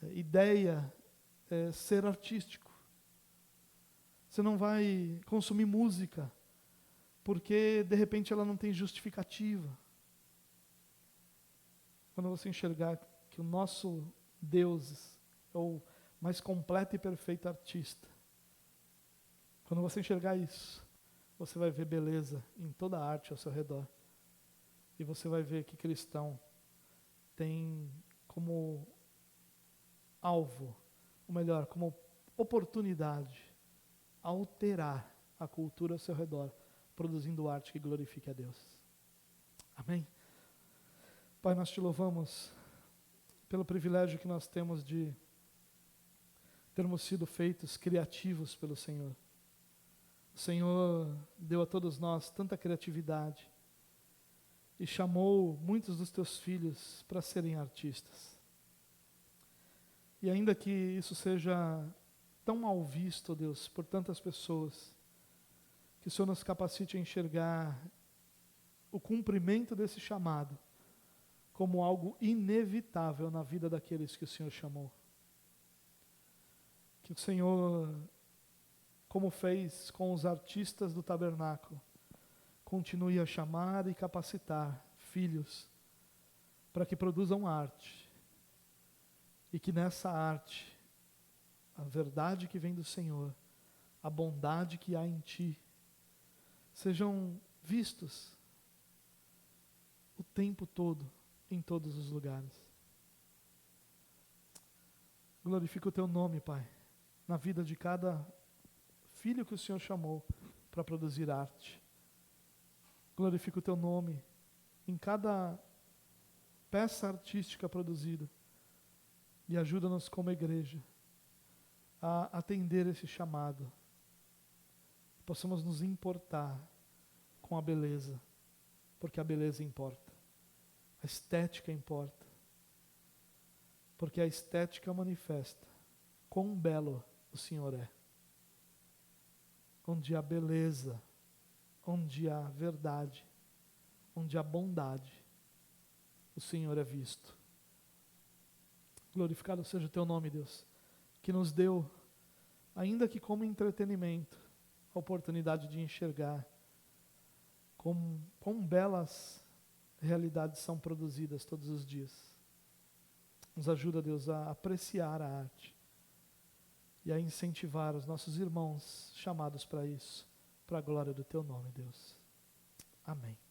ideia é ser artístico. Você não vai consumir música porque, de repente, ela não tem justificativa. Quando você enxergar que o nosso Deus é o mais completo e perfeito artista, quando você enxergar isso, você vai ver beleza em toda a arte ao seu redor. E você vai ver que cristão tem como alvo, ou melhor, como oportunidade, alterar a cultura ao seu redor, produzindo arte que glorifique a Deus. Amém? Pai, nós te louvamos pelo privilégio que nós temos de termos sido feitos criativos pelo Senhor. O Senhor deu a todos nós tanta criatividade e chamou muitos dos teus filhos para serem artistas. E ainda que isso seja tão mal visto, Deus, por tantas pessoas, que o Senhor nos capacite a enxergar o cumprimento desse chamado como algo inevitável na vida daqueles que o Senhor chamou. Que o Senhor, como fez com os artistas do tabernáculo, continue a chamar e capacitar filhos para que produzam arte. E que nessa arte, a verdade que vem do Senhor, a bondade que há em Ti, sejam vistos o tempo todo, em todos os lugares. Glorifica o Teu nome, Pai, na vida de cada filho que o Senhor chamou para produzir arte. Glorifica o Teu nome em cada peça artística produzida e ajuda-nos como igreja a atender esse chamado. Possamos nos importar com a beleza, porque a beleza importa. A estética importa, porque a estética manifesta quão belo o Senhor é. Onde há beleza, onde há verdade, onde há bondade, o Senhor é visto. Glorificado seja o Teu nome, Deus, que nos deu, ainda que como entretenimento, a oportunidade de enxergar quão belas realidades são produzidas todos os dias. Nos ajuda, Deus, a apreciar a arte e a incentivar os nossos irmãos chamados para isso, para a glória do Teu nome, Deus. Amém.